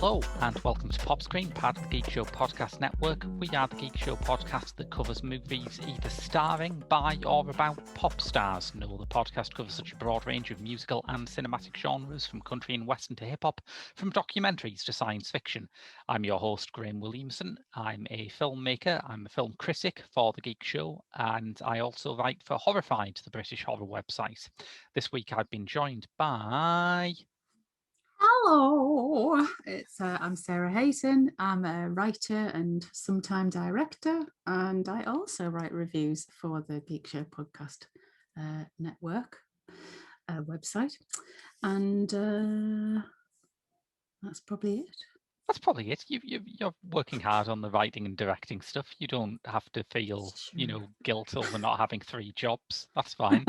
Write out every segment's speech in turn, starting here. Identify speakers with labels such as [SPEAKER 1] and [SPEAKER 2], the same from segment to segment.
[SPEAKER 1] Hello and welcome to Pop Screen, part of the Geek Show Podcast Network. We are the Geek Show podcast that covers movies either starring, by or about pop stars. No, the podcast covers such a broad range of musical and cinematic genres, from country and western to hip-hop, from documentaries to science fiction. I'm your host, Graham Williamson. I'm a filmmaker, I'm a film critic for the Geek Show, and I also write for Horrified, the British horror website. This week I've been joined by...
[SPEAKER 2] Hello, I'm Sarah Hayton. I'm a writer and sometime director, and I also write reviews for the Geek Show Podcast Network website, and that's probably it.
[SPEAKER 1] That's probably it. You're working hard on the writing and directing stuff. You don't have to feel, guilt over not having 3 jobs. That's fine.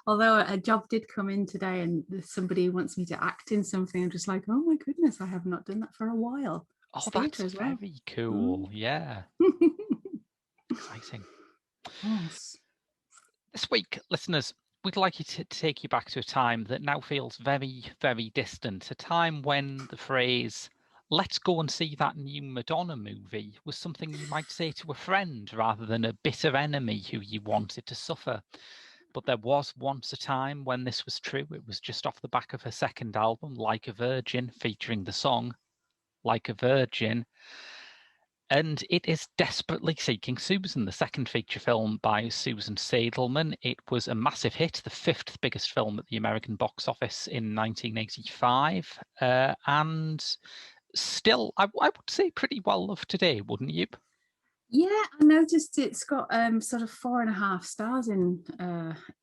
[SPEAKER 2] Although a job did come in today and somebody wants me to act in something, I'm just like, oh my goodness, I have not done that for a while.
[SPEAKER 1] Oh, that's very cool. Yeah. Exciting.
[SPEAKER 2] Yes.
[SPEAKER 1] This week, listeners, we'd like you to take you back to a time that now feels very, very distant. A time when the phrase, "let's go and see that new Madonna movie," was something you might say to a friend rather than a bitter enemy who you wanted to suffer. But there was once a time when this was true. It was just off the back of her second album, Like a Virgin, featuring the song Like a Virgin. And it is Desperately Seeking Susan, the second feature film by Susan Seidelman. It was a massive hit, the 5th biggest film at the American box office in 1985. And still, I would say pretty well loved today, wouldn't you?
[SPEAKER 2] Yeah, I noticed it's got sort of 4.5 stars in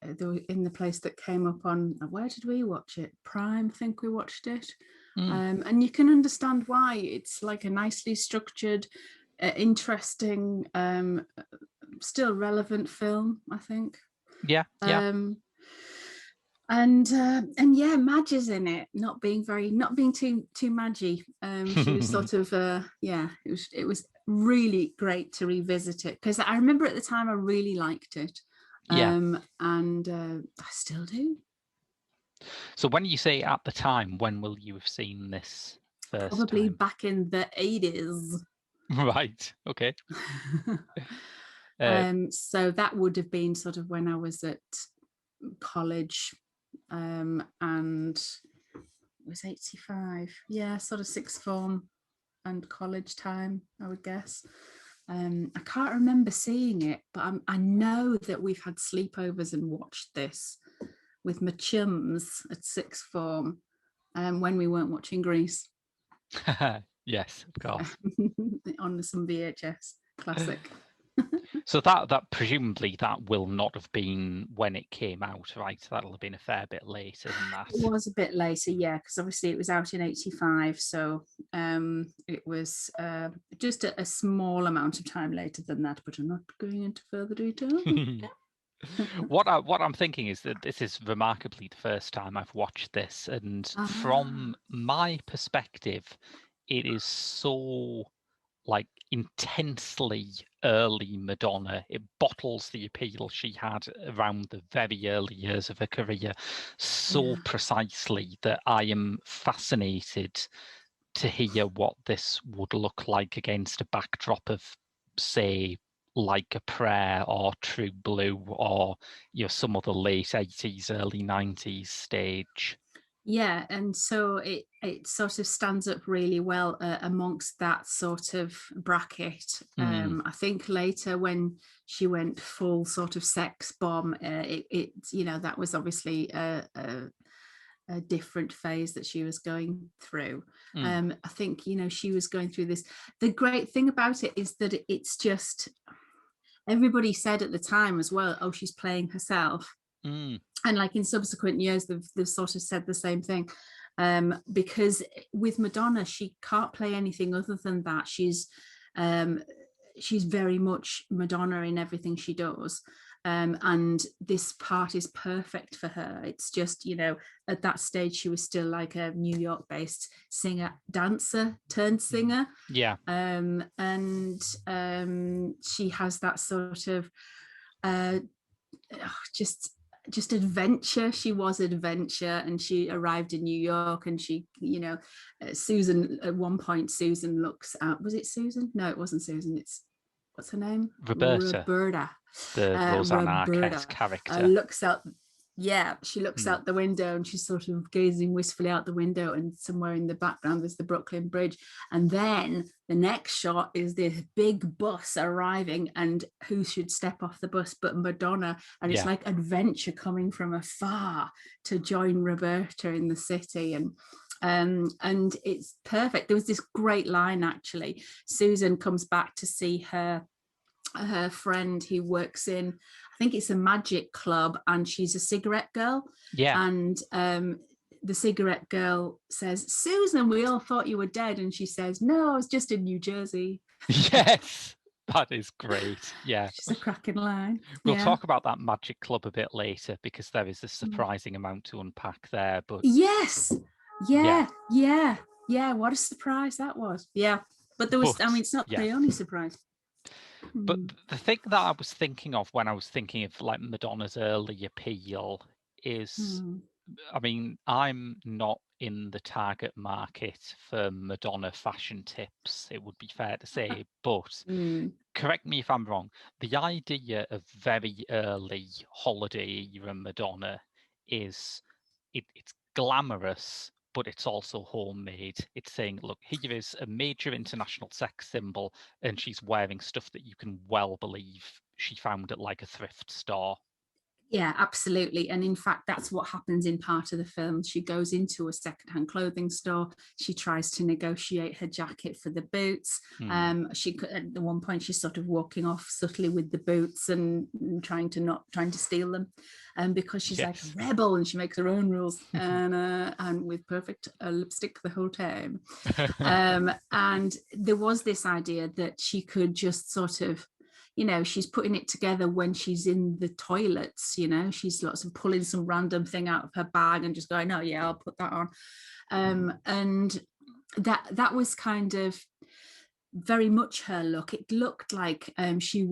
[SPEAKER 2] the place that came up on, where did we watch it? Prime, I think we watched it. And you can understand why. It's like a nicely structured, interesting, still relevant film, I think.
[SPEAKER 1] Yeah.
[SPEAKER 2] And yeah, Madge is in it, not being too Madgy. She was sort of it was really great to revisit it, because I remember at the time I really liked it. And I still do.
[SPEAKER 1] So when you say at the time, when will you have seen this first
[SPEAKER 2] Probably
[SPEAKER 1] time?
[SPEAKER 2] back in the 80s.
[SPEAKER 1] Right. Okay.
[SPEAKER 2] So that would have been sort of when I was at college, and it was 85. Yeah, sort of sixth form and college time, I would guess. I can't remember seeing it, but I know that we've had sleepovers and watched this with my chums at sixth form, when we weren't watching Grease.
[SPEAKER 1] Yes, of course.
[SPEAKER 2] On some VHS classic.
[SPEAKER 1] So that presumably that will not have been when it came out, right? That'll have been a fair bit later than that.
[SPEAKER 2] It was a bit later, yeah, because obviously it was out in 85, so it was just a small amount of time later than that, but I'm not going into further detail.
[SPEAKER 1] What I'm thinking is that this is remarkably the first time I've watched this, and from my perspective, it is so intensely early Madonna. It bottles the appeal she had around the very early years of her career so precisely that I am fascinated to hear what this would look like against a backdrop of, say, Like a Prayer or True Blue or some other late 80s, early 90s stage.
[SPEAKER 2] Yeah, and so it sort of stands up really well amongst that sort of bracket. I think later when she went full sort of sex bomb, it that was obviously a different phase that she was going through. I think she was going through this. The great thing about it is that it's just, everybody said at the time as well, oh, she's playing herself. And like in subsequent years, they've sort of said the same thing, because with Madonna, she can't play anything other than that. She's very much Madonna in everything she does. And this part is perfect for her. It's just, at that stage, she was still like a New York-based singer, dancer turned singer.
[SPEAKER 1] Yeah.
[SPEAKER 2] And she has that sort of just just adventure. She was adventure, and she arrived in New York, and she, Susan, at one point, Susan looks out. Was it Susan? No, it wasn't Susan. It's, what's her name?
[SPEAKER 1] Roberta, the Rosanna Arquette character.
[SPEAKER 2] Looks out. Yeah, she looks out the window, and she's sort of gazing wistfully out the window, and somewhere in the background there's the Brooklyn Bridge. And then the next shot is this big bus arriving, and who should step off the bus but Madonna? And it's like adventure coming from afar to join Roberta in the city. And it's perfect. There was this great line, actually. Susan comes back to see her friend who works in, I think it's a magic club, and she's a cigarette girl.
[SPEAKER 1] Yeah.
[SPEAKER 2] And the cigarette girl says, "Susan, we all thought you were dead." And she says, "No, I was just in New Jersey."
[SPEAKER 1] Yes, that is great. Yeah.
[SPEAKER 2] It's a cracking line.
[SPEAKER 1] We'll talk about that magic club a bit later, because there is a surprising amount to unpack there. But
[SPEAKER 2] yes. Yeah. What a surprise that was. Yeah. But there was, it's not the only surprise.
[SPEAKER 1] But the thing that I was thinking of when I was thinking of like Madonna's early appeal is, I'm not in the target market for Madonna fashion tips, it would be fair to say, but correct me if I'm wrong, the idea of very early holiday era Madonna is it's glamorous, but it's also homemade. It's saying, look, here is a major international sex symbol, and she's wearing stuff that you can well believe she found at like a thrift store.
[SPEAKER 2] Yeah, absolutely. And in fact, that's what happens in part of the film. She goes into a secondhand clothing store. She tries to negotiate her jacket for the boots. She at the one point, she's sort of walking off subtly with the boots and trying to steal them, because she's like a rebel, and she makes her own rules, and with perfect lipstick the whole time. And there was this idea that she could just sort of, she's putting it together when she's in the toilets, she's lots of pulling some random thing out of her bag and just going, "Oh yeah, I'll put that on." And that was kind of very much her look. It looked like she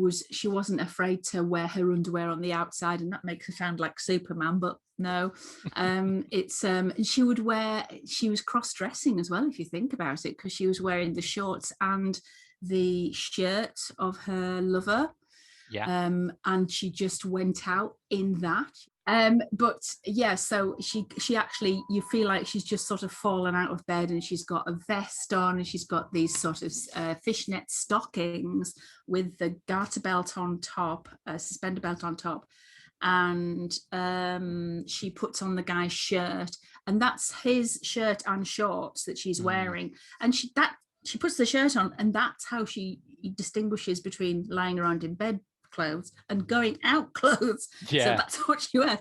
[SPEAKER 2] wasn't afraid to wear her underwear on the outside, and that makes her sound like Superman, but no. It's she was cross-dressing as well, if you think about it, because she was wearing the shorts and the shirt of her lover, and she just went out in that. But yeah, so she actually, you feel like she's just sort of fallen out of bed, and she's got a vest on, and she's got these sort of fishnet stockings with the garter belt on top, suspender belt on top, and she puts on the guy's shirt, and that's his shirt and shorts that she's wearing, and she puts the shirt on, and that's how she distinguishes between lying around in bed clothes and going out clothes. So that's what she wears.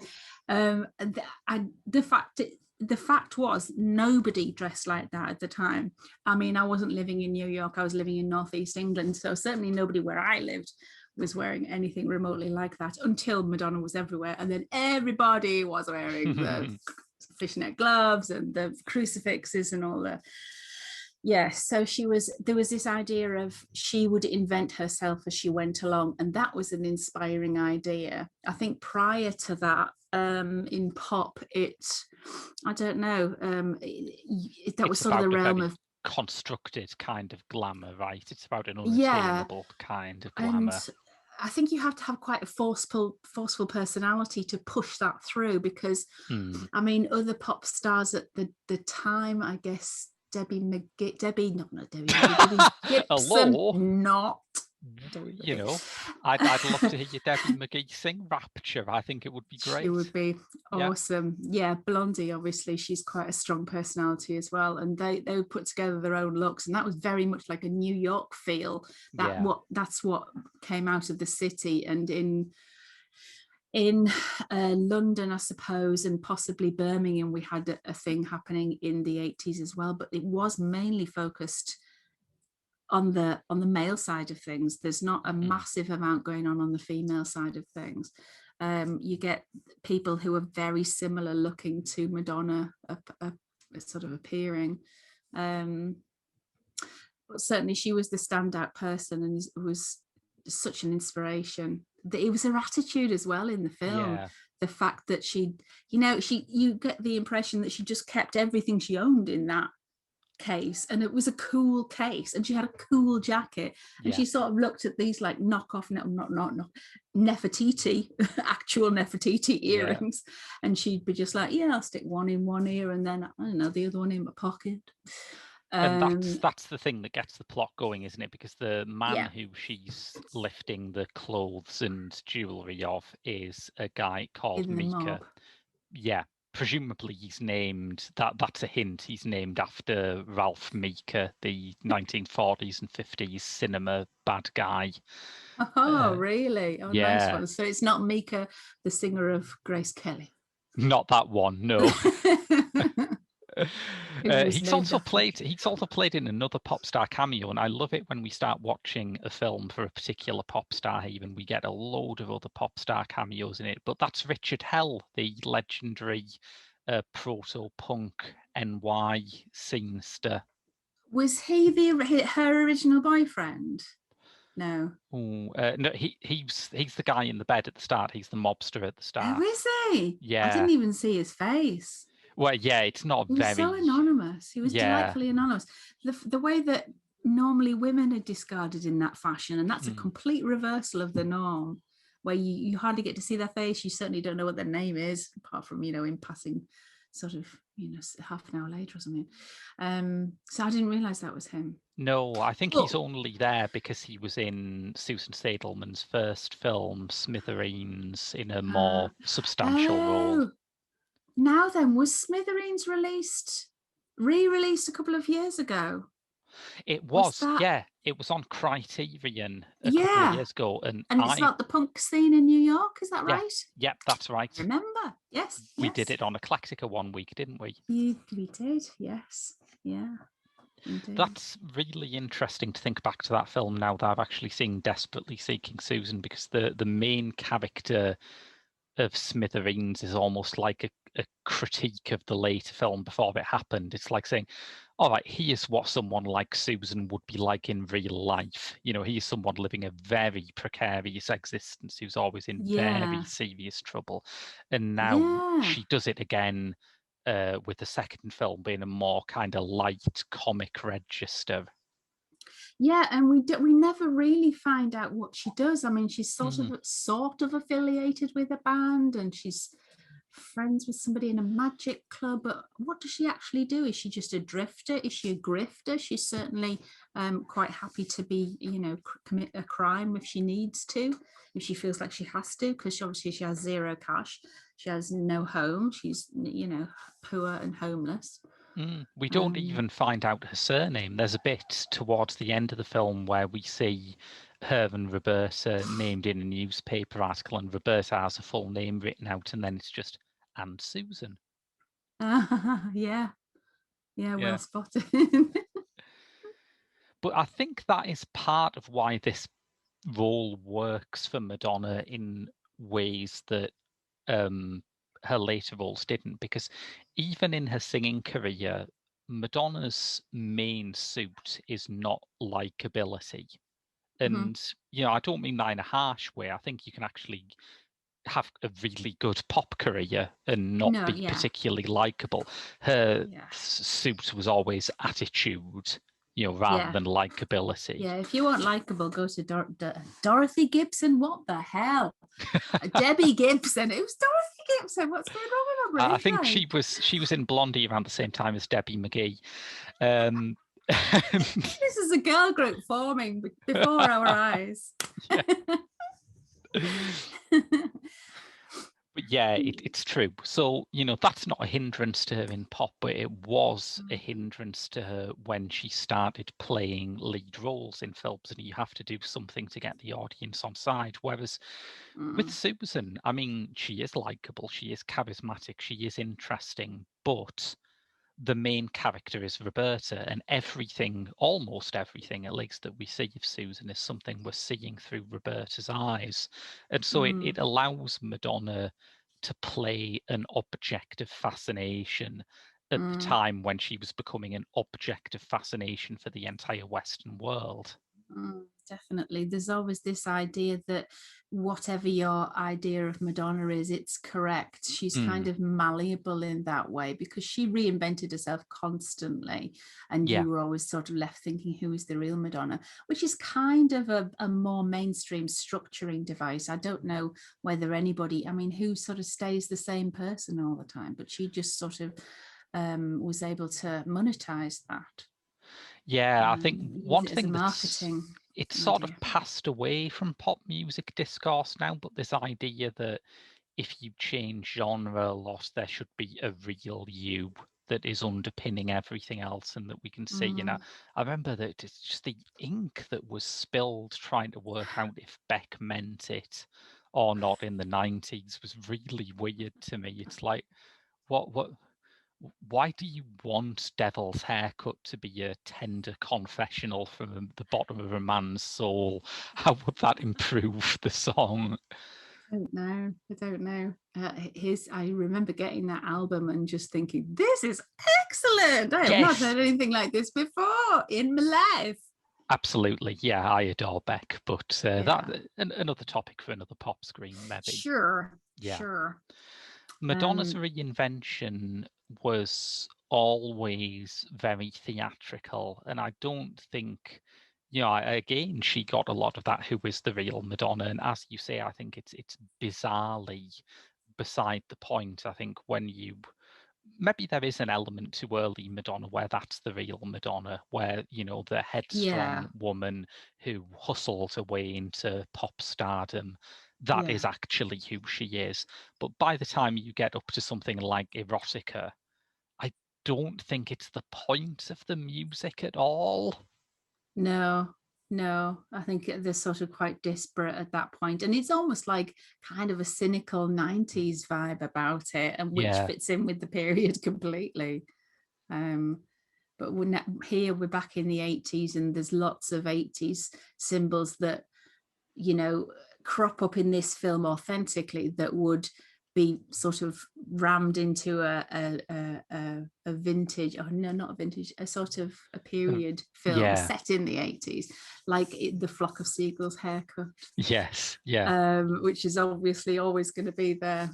[SPEAKER 2] The fact was, nobody dressed like that at the time. I mean, I wasn't living in New York, I was living in Northeast England, so certainly nobody where I lived was wearing anything remotely like that until Madonna was everywhere, and then everybody was wearing the fishnet gloves and the crucifixes and all the so there was this idea of she would invent herself as she went along, and that was an inspiring idea. I think prior to that, in pop, I don't know, that was sort of the realm of
[SPEAKER 1] constructed kind of glamour, right? It's about an unattainable kind of glamour.
[SPEAKER 2] And I think you have to have quite a forceful personality to push that through, because I mean, other pop stars at the time, I guess Debbie Gibson,
[SPEAKER 1] Hello?
[SPEAKER 2] Not
[SPEAKER 1] I'd love to hear you Debbie McGee sing Rapture. I think it would be great.
[SPEAKER 2] It would be awesome. Yeah, Blondie, obviously, she's quite a strong personality as well, and they would put together their own looks, and that was very much like a New York feel. That's what came out of the city. And in London, I suppose, and possibly Birmingham, we had a thing happening in the 80s as well, but it was mainly focused on the male side of things. There's not a massive amount going on the female side of things. You get people who are very similar looking to Madonna sort of appearing, but certainly she was the standout person, and was such an inspiration. It was her attitude as well in the film. the fact that she, you get the impression that she just kept everything she owned in that case, and it was a cool case, and she had a cool jacket, and she sort of looked at these like knockoff, not Nefertiti, actual Nefertiti earrings, and she'd be just like, I'll stick one in one ear, and then I don't know, the other one in my pocket.
[SPEAKER 1] And that's the thing that gets the plot going, isn't it? Because the man who she's lifting the clothes and jewelry of is a guy called Mika. Yeah, presumably he's named, that's a hint, he's named after Ralph Mika, the 1940s and 50s cinema bad guy.
[SPEAKER 2] Oh, really? Oh, nice one. So it's not Mika, the singer of Grace Kelly.
[SPEAKER 1] Not that one, no. He's also played in another pop star cameo, and I love it when we start watching a film for a particular pop star. Even we get a load of other pop star cameos in it, but that's Richard Hell, the legendary proto-punk NY scenester.
[SPEAKER 2] Was he her original boyfriend? No.
[SPEAKER 1] No, he's the guy in the bed at the start. He's the mobster at the start.
[SPEAKER 2] Oh, is he?
[SPEAKER 1] Yeah.
[SPEAKER 2] I didn't even see his face.
[SPEAKER 1] Well, yeah, it's not very...
[SPEAKER 2] He was so anonymous. He was delightfully anonymous. The way that normally women are discarded in that fashion, and that's a complete reversal of the norm, where you hardly get to see their face. You certainly don't know what their name is, apart from, in passing sort of, half an hour later or something. So I didn't realise that was him.
[SPEAKER 1] No, I think he's only there because he was in Susan Seidelman's first film, Smithereens, in a more substantial role.
[SPEAKER 2] Now then, was Smithereens re-released a couple of years ago?
[SPEAKER 1] It was yeah. It was on Criterion a couple of years ago. And
[SPEAKER 2] it's not the punk scene in New York, is that right?
[SPEAKER 1] Yeah, that's right.
[SPEAKER 2] Remember? Yes.
[SPEAKER 1] We did it on Eclectica one week, didn't we?
[SPEAKER 2] We did, yes. Yeah. Indeed.
[SPEAKER 1] That's really interesting to think back to that film now that I've actually seen Desperately Seeking Susan, because the main character of Smithereens is almost like a critique of the later film before it happened. It's like saying, all right, here's what someone like Susan would be like in real life. He's someone living a very precarious existence who's always in very serious trouble. And now she does it again with the second film being a more kind of light comic register.
[SPEAKER 2] Yeah, and we never really find out what she does. I mean, she's sort of affiliated with a band, and she's friends with somebody in a magic club. But what does she actually do? Is she just a drifter? Is she a grifter? She's certainly quite happy to be, commit a crime if she needs to, if she feels like she has to, because obviously she has zero cash. She has no home. She's, poor and homeless.
[SPEAKER 1] We don't even find out her surname. There's a bit towards the end of the film where we see her and Roberta named in a newspaper article, and Roberta has a full name written out, and then it's just "and Susan."
[SPEAKER 2] Yeah, well spotted.
[SPEAKER 1] But I think that is part of why this role works for Madonna in ways that her later roles didn't, because even in her singing career, Madonna's main suit is not likability. And, I don't mean that in a harsh way. I think you can actually have a really good pop career and not be particularly likable. Her suit was always attitude, rather than likability.
[SPEAKER 2] Yeah, if you want likable, go to Dorothy Gibson. What the hell? Debbie Gibson. It was Dorothy Gibson. What's going on with her?
[SPEAKER 1] I think she was in Blondie around the same time as Debbie McGee.
[SPEAKER 2] This is a girl group forming before our eyes.
[SPEAKER 1] But yeah, it's true. So, that's not a hindrance to her in pop, but it was a hindrance to her when she started playing lead roles in films, and you have to do something to get the audience on side. Whereas with Susan, I mean, she is likable, she is charismatic, she is interesting, but the main character is Roberta, and almost everything at least, that we see of Susan is something we're seeing through Roberta's eyes. And so it allows Madonna to play an object of fascination at the time when she was becoming an object of fascination for the entire Western world.
[SPEAKER 2] definitely. There's always this idea that whatever your idea of Madonna is, it's correct. She's kind of malleable in that way because she reinvented herself constantly, and you were always sort of left thinking, who is the real Madonna, which is kind of a more mainstream structuring device. I don't know whether anybody, I mean, who sort of stays the same person all the time, but she just sort of was able to monetize that.
[SPEAKER 1] Yeah, I think one
[SPEAKER 2] use it as a
[SPEAKER 1] thing
[SPEAKER 2] marketing
[SPEAKER 1] it's
[SPEAKER 2] idea.
[SPEAKER 1] sort of passed away from pop music discourse now, but this idea that if you change genre a lot, there should be a real you that is underpinning everything else and that we can see. You know, I remember that it's just the ink that was spilled trying to work out if Beck meant it or not in the 90s was really weird to me. It's like, why do you want Devil's Haircut to be a tender confessional from the bottom of a man's soul? How would that improve the song?
[SPEAKER 2] I don't know. I remember getting that album and just thinking, this is excellent. I have not heard anything like this before in my life.
[SPEAKER 1] Absolutely. Yeah, I adore Beck, but that another topic for another pop screen, maybe.
[SPEAKER 2] Sure. Yeah. Sure.
[SPEAKER 1] Madonna's reinvention was always very theatrical, and I don't think, you know, again, she got a lot of that who is the real Madonna, and as you say, I think it's bizarrely beside the point. I think when you maybe there is an element to early Madonna where that's the real Madonna, where, you know, the headstrong woman who hustled her way into pop stardom, that is actually who she is. But by the time you get up to something like Erotica, I don't think it's the point of the music at all.
[SPEAKER 2] No, I think they're sort of quite disparate at that point. And it's almost like kind of a cynical 90s vibe about it, and which fits in with the period completely. But we're back in the 80s, and there's lots of 80s symbols that, you know, crop up in this film authentically that would be sort of rammed into a vintage, oh no, not a vintage, a sort of a period film set in the 80s, like The Flock of Seagulls haircut.
[SPEAKER 1] Yes,
[SPEAKER 2] which is obviously always going to be the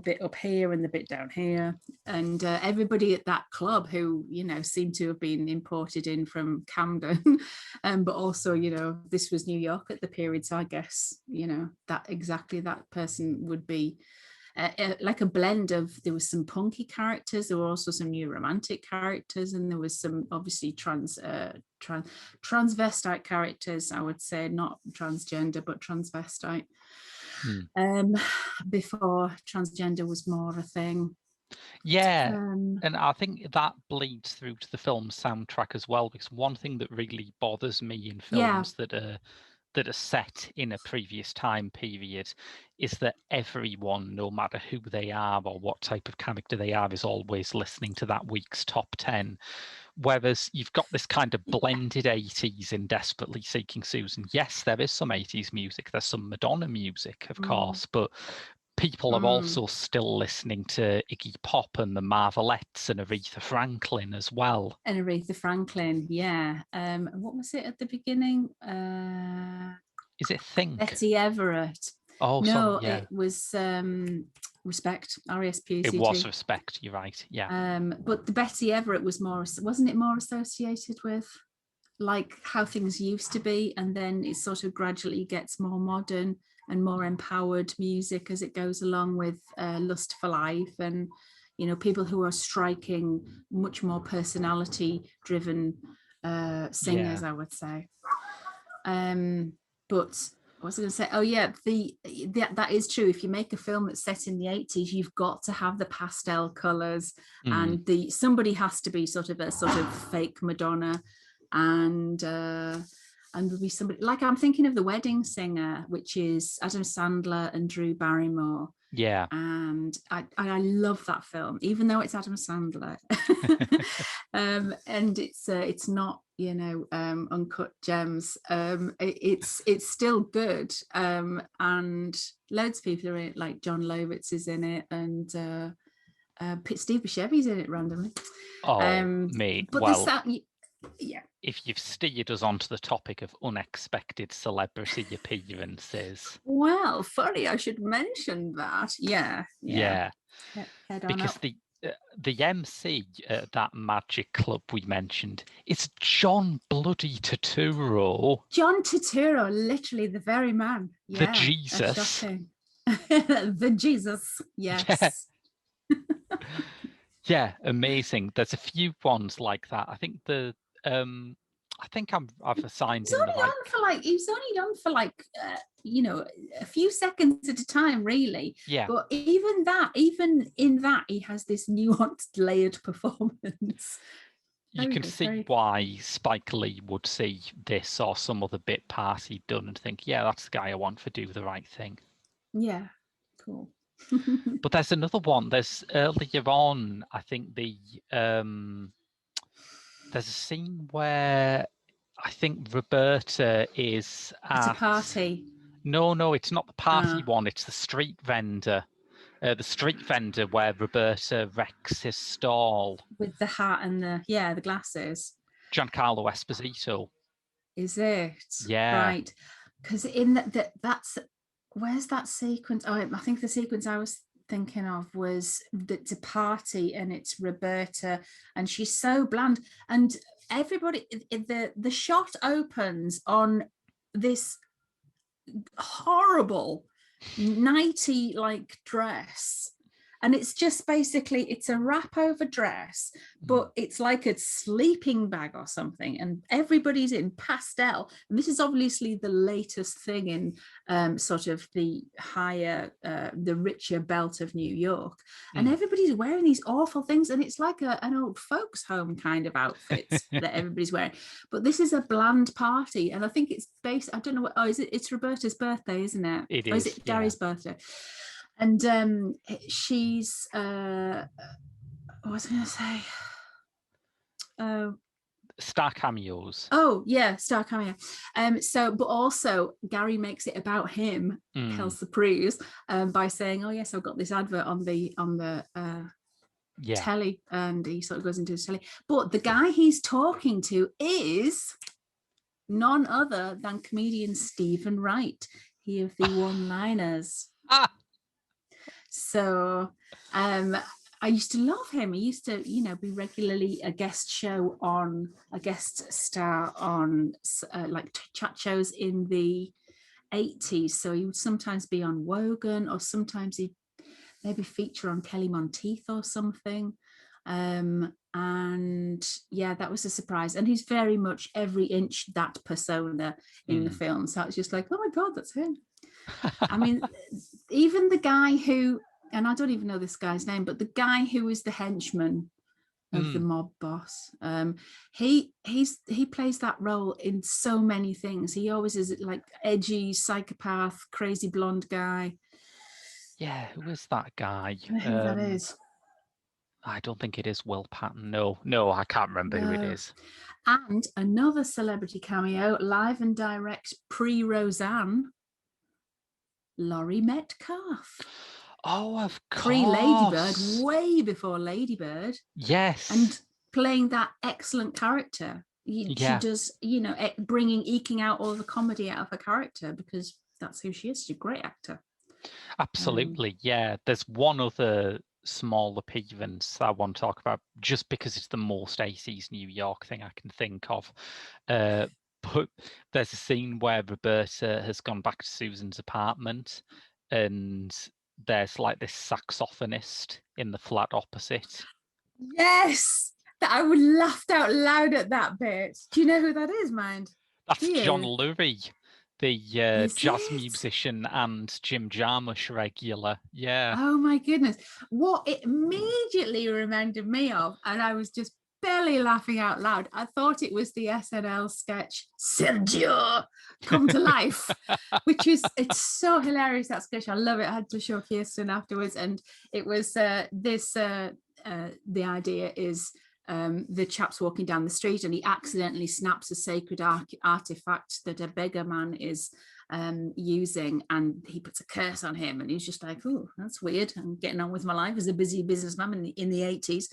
[SPEAKER 2] bit up here and the bit down here, and everybody at that club who, you know, seemed to have been imported in from Camden, but also, you know, this was New York at the period, so I guess, you know, that exactly that person would be like a blend of, there was some punky characters, there were also some new romantic characters, and there was some obviously transvestite characters, I would say, not transgender but transvestite, before transgender was more a thing.
[SPEAKER 1] And I think that bleeds through to the film's soundtrack as well, because one thing that really bothers me in films that are set in a previous time period is that everyone, no matter who they are or what type of character they are, is always listening to that week's top 10. Whereas you've got this kind of blended 80s in Desperately Seeking Susan. Yes, there is some 80s music. There's some Madonna music, of course, but people are also still listening to Iggy Pop and the Marvelettes and Aretha Franklin as well.
[SPEAKER 2] And Aretha Franklin, what was it at the beginning?
[SPEAKER 1] Is it Think?
[SPEAKER 2] Betty Everett.
[SPEAKER 1] Oh,
[SPEAKER 2] no,
[SPEAKER 1] sorry,
[SPEAKER 2] it was Respect, R-E-S-P-E-C-T.
[SPEAKER 1] It was Respect, you're right,
[SPEAKER 2] but the Betty Everett was more, wasn't it more associated with like how things used to be, and then it sort of gradually gets more modern and more empowered music as it goes along with Lust for Life, and, you know, people who are striking much more personality driven singers, I would say. But what was I going to say? Oh yeah, that is true. If you make a film that's set in the 80s, you've got to have the pastel colors, and somebody has to be sort of fake Madonna, and there'll be somebody, like, I'm thinking of The Wedding Singer, which is Adam Sandler and Drew Barrymore. And I love that film, even though it's Adam Sandler. And it's not, you know, uncut gems. It's still good, and loads of people are in it, like John Lovitz is in it, and Steve Buscemi's in it randomly.
[SPEAKER 1] Mate,
[SPEAKER 2] but
[SPEAKER 1] well, if you've steered us onto the topic of unexpected celebrity appearances.
[SPEAKER 2] Well, funny, I should mention that. Yeah. Head on
[SPEAKER 1] because
[SPEAKER 2] up.
[SPEAKER 1] the MC at that magic club we mentioned is John bloody Turturro.
[SPEAKER 2] John Turturro, literally the very man.
[SPEAKER 1] The Jesus.
[SPEAKER 2] The Jesus, yes.
[SPEAKER 1] Yeah, amazing. There's a few ones like that. I think I've assigned him the right.
[SPEAKER 2] He was only on for like a few seconds at a time, really.
[SPEAKER 1] Yeah.
[SPEAKER 2] But even in that, he has this nuanced, layered performance.
[SPEAKER 1] You can see why Spike Lee would see this or some other bit part he'd done and think, yeah, that's the guy I want for Do the Right Thing.
[SPEAKER 2] Yeah, cool.
[SPEAKER 1] But there's another one. There's earlier on, I think there's a scene where I think Roberta is at
[SPEAKER 2] a party.
[SPEAKER 1] No, it's not the party one. It's the street vendor. The street vendor where Roberta wrecks his stall.
[SPEAKER 2] With the hat and the glasses.
[SPEAKER 1] Giancarlo Esposito.
[SPEAKER 2] Is it?
[SPEAKER 1] Yeah.
[SPEAKER 2] Right. Because in that's where's that sequence? Oh, I think the sequence I was thinking of was it's a party and it's Roberta and she's so bland and everybody the shot opens on this horrible nighty like dress and it's just basically it's a wrap over dress but it's like a sleeping bag or something and everybody's in pastel and this is obviously the latest thing in sort of the higher the richer belt of New York and everybody's wearing these awful things and it's like an old folks home kind of outfits that everybody's wearing but this is a bland party and I think it's based I don't know what it's Roberta's birthday isn't it?
[SPEAKER 1] It is.
[SPEAKER 2] Or is it Gary's birthday? And she's what was I going to say?
[SPEAKER 1] Star cameos.
[SPEAKER 2] Oh yeah, star cameo. But also Gary makes it about him, Kelsey Prouse, by saying, "Oh yes, I've got this advert on the telly," and he sort of goes into his telly. But the guy he's talking to is none other than comedian Stephen Wright, he of the one-liners. So I used to love him. He used to, be regularly a guest star on like chat shows in the 80s. So he would sometimes be on Wogan or sometimes he'd maybe feature on Kelly Monteith or something. And yeah, that was a surprise. And he's very much every inch that persona in the film. So it's just like, oh my God, that's him. I mean, even the guy who, and I don't even know this guy's name, but the guy who is the henchman of the mob boss, he plays that role in so many things. He always is like edgy, psychopath, crazy blonde guy.
[SPEAKER 1] Yeah, who is that guy?
[SPEAKER 2] I don't know who that is.
[SPEAKER 1] I don't think it is Will Patton. No, I can't remember who it is.
[SPEAKER 2] And another celebrity cameo, live and direct pre-Roseanne, Laurie Metcalf.
[SPEAKER 1] Oh, of course.
[SPEAKER 2] Pre-Ladybird, way before Ladybird.
[SPEAKER 1] Yes.
[SPEAKER 2] And playing that excellent character. She does, eking out all the comedy out of her character because that's who she is. She's a great actor.
[SPEAKER 1] Absolutely, yeah. There's one other small appearance I want to talk about just because it's the most 80s New York thing I can think of. But there's a scene where Roberta has gone back to Susan's apartment and there's like this saxophonist in the flat opposite.
[SPEAKER 2] Yes, I would laughed out loud at that bit. Do you know who that is, mind?
[SPEAKER 1] That's John Lurie, the jazz musician and Jim Jarmusch regular. Yeah.
[SPEAKER 2] Oh my goodness. What it immediately reminded me of, and I was just barely laughing out loud. I thought it was the SNL sketch Sergio come to life, which is it's so hilarious, that sketch. I love it. I had to show Kirsten afterwards, and it was the idea is the chap's walking down the street and he accidentally snaps a sacred artifact that a beggar man is using, and he puts a curse on him, and he's just like, oh, that's weird. I'm getting on with my life as a busy businessman in the 80s.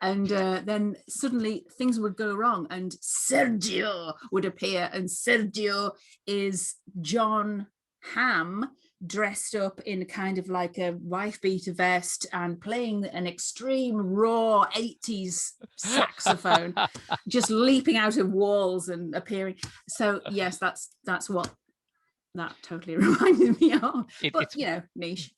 [SPEAKER 2] And then suddenly things would go wrong, and Sergio would appear, and Sergio is John Hamm dressed up in kind of like a wife beater vest and playing an extreme raw 80s saxophone, just leaping out of walls and appearing. So yes, that's what that totally reminded me of. But niche.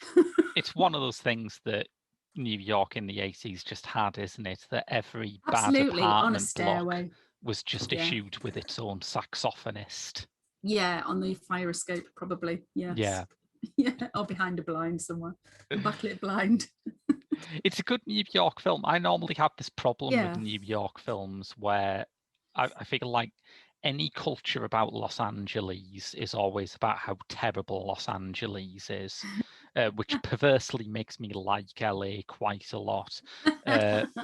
[SPEAKER 1] It's one of those things that New York in the 80s just had, isn't it? That every
[SPEAKER 2] Absolutely,
[SPEAKER 1] bad
[SPEAKER 2] on a
[SPEAKER 1] apartment
[SPEAKER 2] stairway
[SPEAKER 1] block was just issued with its own saxophonist.
[SPEAKER 2] Yeah, on the fire escape, probably. Yes.
[SPEAKER 1] Yeah.
[SPEAKER 2] Yeah, or behind a blind somewhere, a backlit blind.
[SPEAKER 1] It's a good New York film. I normally have this problem with New York films where I feel like any culture about Los Angeles is always about how terrible Los Angeles is, which perversely makes me like LA quite a lot.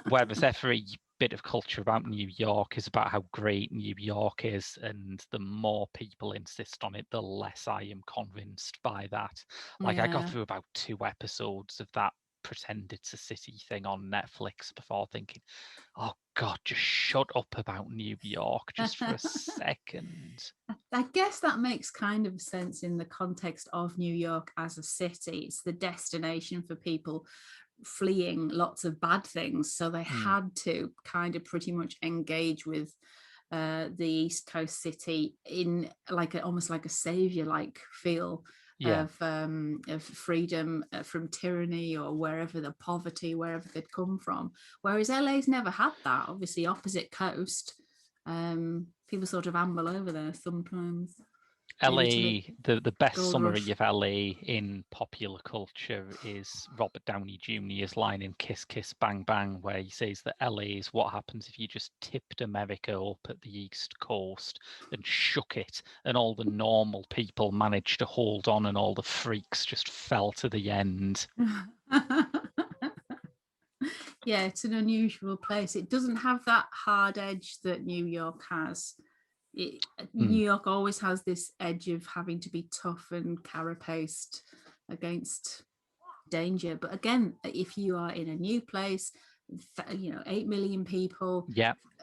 [SPEAKER 1] Whereas every bit of culture about New York is about how great New York is, and the more people insist on it, the less I am convinced by that. Like I got through about 2 episodes of that pretend it's a city thing on Netflix before thinking, oh God, just shut up about New York just for a second.
[SPEAKER 2] I guess that makes kind of sense in the context of New York as a city. It's the destination for people fleeing lots of bad things. So they had to kind of pretty much engage with the East Coast city in like almost like a savior-like feel. Of freedom from tyranny or wherever the poverty, wherever they'd come from. Whereas LA's never had that. Obviously, opposite coast, people sort of amble over there sometimes.
[SPEAKER 1] LA, the best summary of LA in popular culture is Robert Downey Jr.'s line in Kiss Kiss Bang Bang, where he says that LA is what happens if you just tipped America up at the East Coast and shook it, and all the normal people managed to hold on and all the freaks just fell to the end.
[SPEAKER 2] Yeah, it's an unusual place. It doesn't have that hard edge that New York has. New York always has this edge of having to be tough and carapaced against danger. But again, if you are in a new place, 8 million people,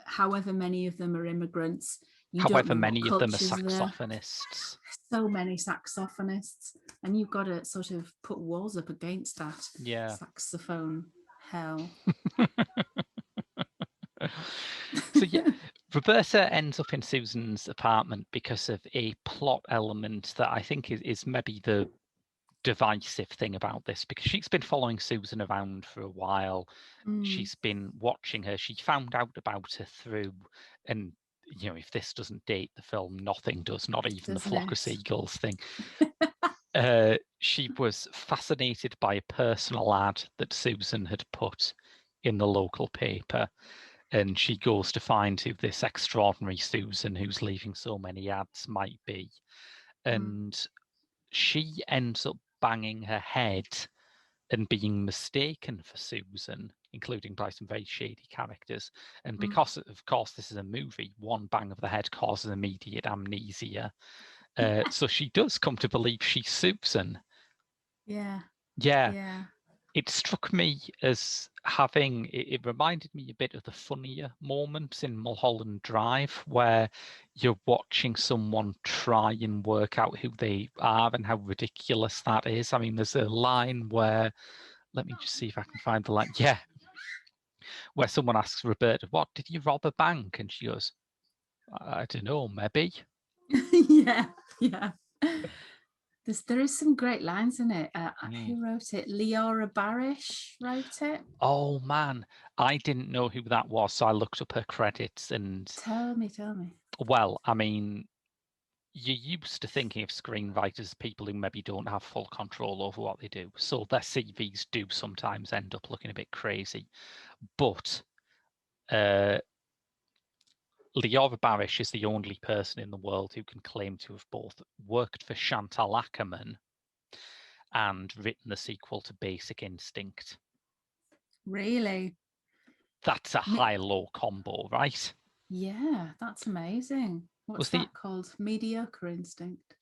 [SPEAKER 2] however many of them are immigrants,
[SPEAKER 1] however many of them are saxophonists.
[SPEAKER 2] So many saxophonists, and you've got to sort of put walls up against that saxophone hell.
[SPEAKER 1] So Roberta ends up in Susan's apartment because of a plot element that I think is maybe the divisive thing about this, because she's been following Susan around for a while. She's been watching her. She found out about her through, and if this doesn't date the film, nothing does, not even the flock of seagulls thing. She was fascinated by a personal ad that Susan had put in the local paper. And she goes to find who this extraordinary Susan, who's leaving so many ads, might be. And she ends up banging her head and being mistaken for Susan, including by some very shady characters. And because, of course, this is a movie, one bang of the head causes immediate amnesia. So she does come to believe she's Susan. Yeah. It struck me as having, it reminded me a bit of the funnier moments in Mulholland Drive, where you're watching someone try and work out who they are and how ridiculous that is. I mean, there's a line where, let me just see if I can find the line. Yeah. Where someone asks Roberta, what, did you rob a bank? And she goes, I don't know, maybe.
[SPEAKER 2] Yeah. There is some great lines in it. Who wrote it? Leora Barish wrote it.
[SPEAKER 1] Oh man, I didn't know who that was, so I looked up her credits and...
[SPEAKER 2] Tell me.
[SPEAKER 1] Well, I mean, you're used to thinking of screenwriters as people who maybe don't have full control over what they do, so their CVs do sometimes end up looking a bit crazy. But Leora Barish is the only person in the world who can claim to have both worked for Chantal Akerman and written the sequel to Basic Instinct.
[SPEAKER 2] Really?
[SPEAKER 1] That's a high-low combo, right?
[SPEAKER 2] Yeah, that's amazing. What's that called? Mediocre Instinct?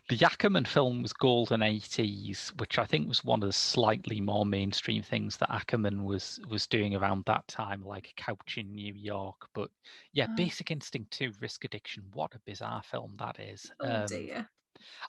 [SPEAKER 1] The Ackerman film was Golden 80s, which I think was one of the slightly more mainstream things that Ackerman was doing around that time, like Couch in New York. But yeah, Basic Instinct 2, Risk Addiction, what a bizarre film that is.
[SPEAKER 2] Oh dear.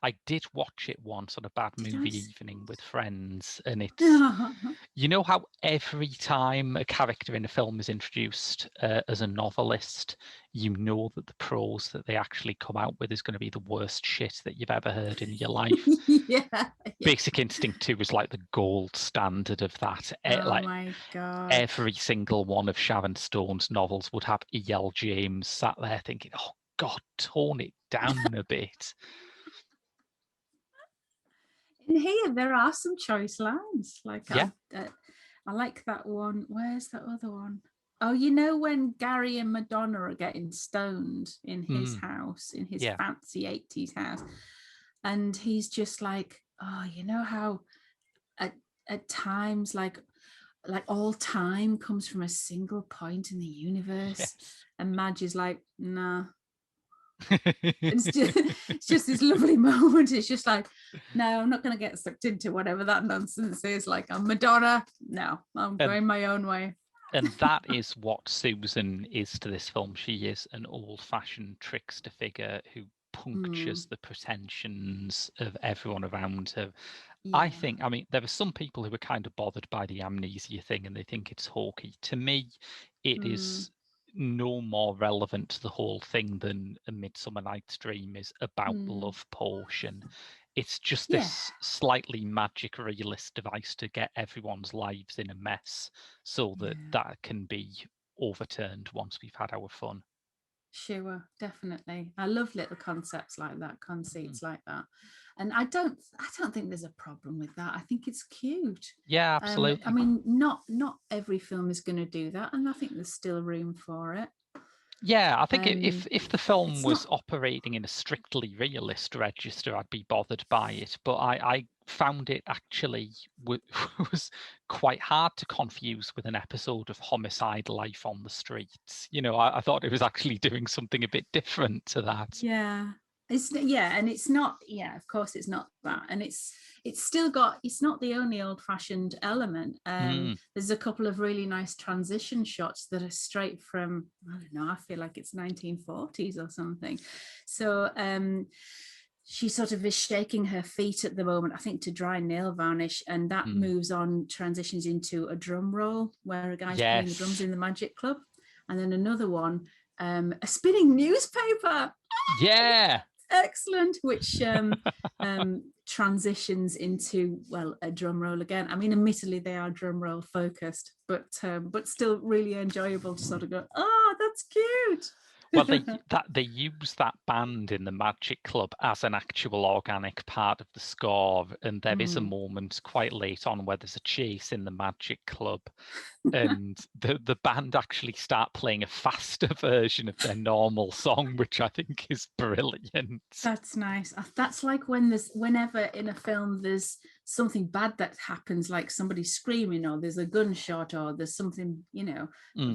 [SPEAKER 1] I did watch it once on a bad
[SPEAKER 2] Did
[SPEAKER 1] movie evening with friends, and it's,
[SPEAKER 2] I?
[SPEAKER 1] you know how every time a character in a film is introduced as a novelist, you know that the prose that they actually come out with is going to be the worst shit that you've ever heard in your life.
[SPEAKER 2] Yeah.
[SPEAKER 1] Basic Instinct 2 is like the gold standard of that.
[SPEAKER 2] Oh
[SPEAKER 1] Like
[SPEAKER 2] my God.
[SPEAKER 1] every single one of Sharon Stone's novels would have E.L. James sat there thinking, oh God, tone it down a bit.
[SPEAKER 2] In here, there are some choice lines. Like,
[SPEAKER 1] Yeah.
[SPEAKER 2] I like that one. Where's that other one? Oh, you know when Gary and Madonna are getting stoned in his house, in his fancy 80s house, and he's just like, oh, you know how at times like all time comes from a single point in the universe,
[SPEAKER 1] Yes.
[SPEAKER 2] and Madge is like, nah. It's just this lovely moment. It's just like, no, I'm not going to get sucked into whatever that nonsense is. Like, I'm Madonna. No, I'm going my own way.
[SPEAKER 1] And that is what Susan is to this film. She is an old-fashioned trickster figure who punctures the pretensions of everyone around her. Yeah. I think, I mean, there are some people who are kind of bothered by the amnesia thing and they think it's hokey. To me, it is no more relevant to the whole thing than A Midsummer Night's Dream is about love potion. It's just this slightly magic realist device to get everyone's lives in a mess so that that can be overturned once we've had our fun.
[SPEAKER 2] Sure, definitely. I love little concepts like that, conceits like that. And I don't think there's a problem with that. I think it's cute.
[SPEAKER 1] Yeah, absolutely.
[SPEAKER 2] I mean, not every film is going to do that, and I think there's still room for it.
[SPEAKER 1] Yeah, I think if the film was operating in a strictly realist register, I'd be bothered by it. But I found it actually was quite hard to confuse with an episode of Homicide: Life on the Streets. You know, I thought it was actually doing something a bit different to that.
[SPEAKER 2] Yeah. And it's not, of course it's not that, and it's still got, it's not the only old-fashioned element. There's a couple of really nice transition shots that are straight from, I don't know, I feel like it's 1940s or something. So she sort of is shaking her feet at the moment, I think, to dry nail varnish, and that moves on, transitions into a drum roll where a guy's playing the drums in the Magic Club, and then another one, a spinning newspaper.
[SPEAKER 1] Yeah.
[SPEAKER 2] Excellent, which transitions into, well, a drum roll again. I mean, admittedly they are drum roll focused, but still really enjoyable to sort of go, oh, that's cute.
[SPEAKER 1] Well, they use that band in the Magic Club as an actual organic part of the score, and there is a moment quite late on where there's a chase in the Magic Club, and the band actually start playing a faster version of their normal song, which I think is brilliant.
[SPEAKER 2] That's nice. That's like whenever in a film there's something bad that happens, like somebody screaming, or there's a gunshot, or there's something, you know,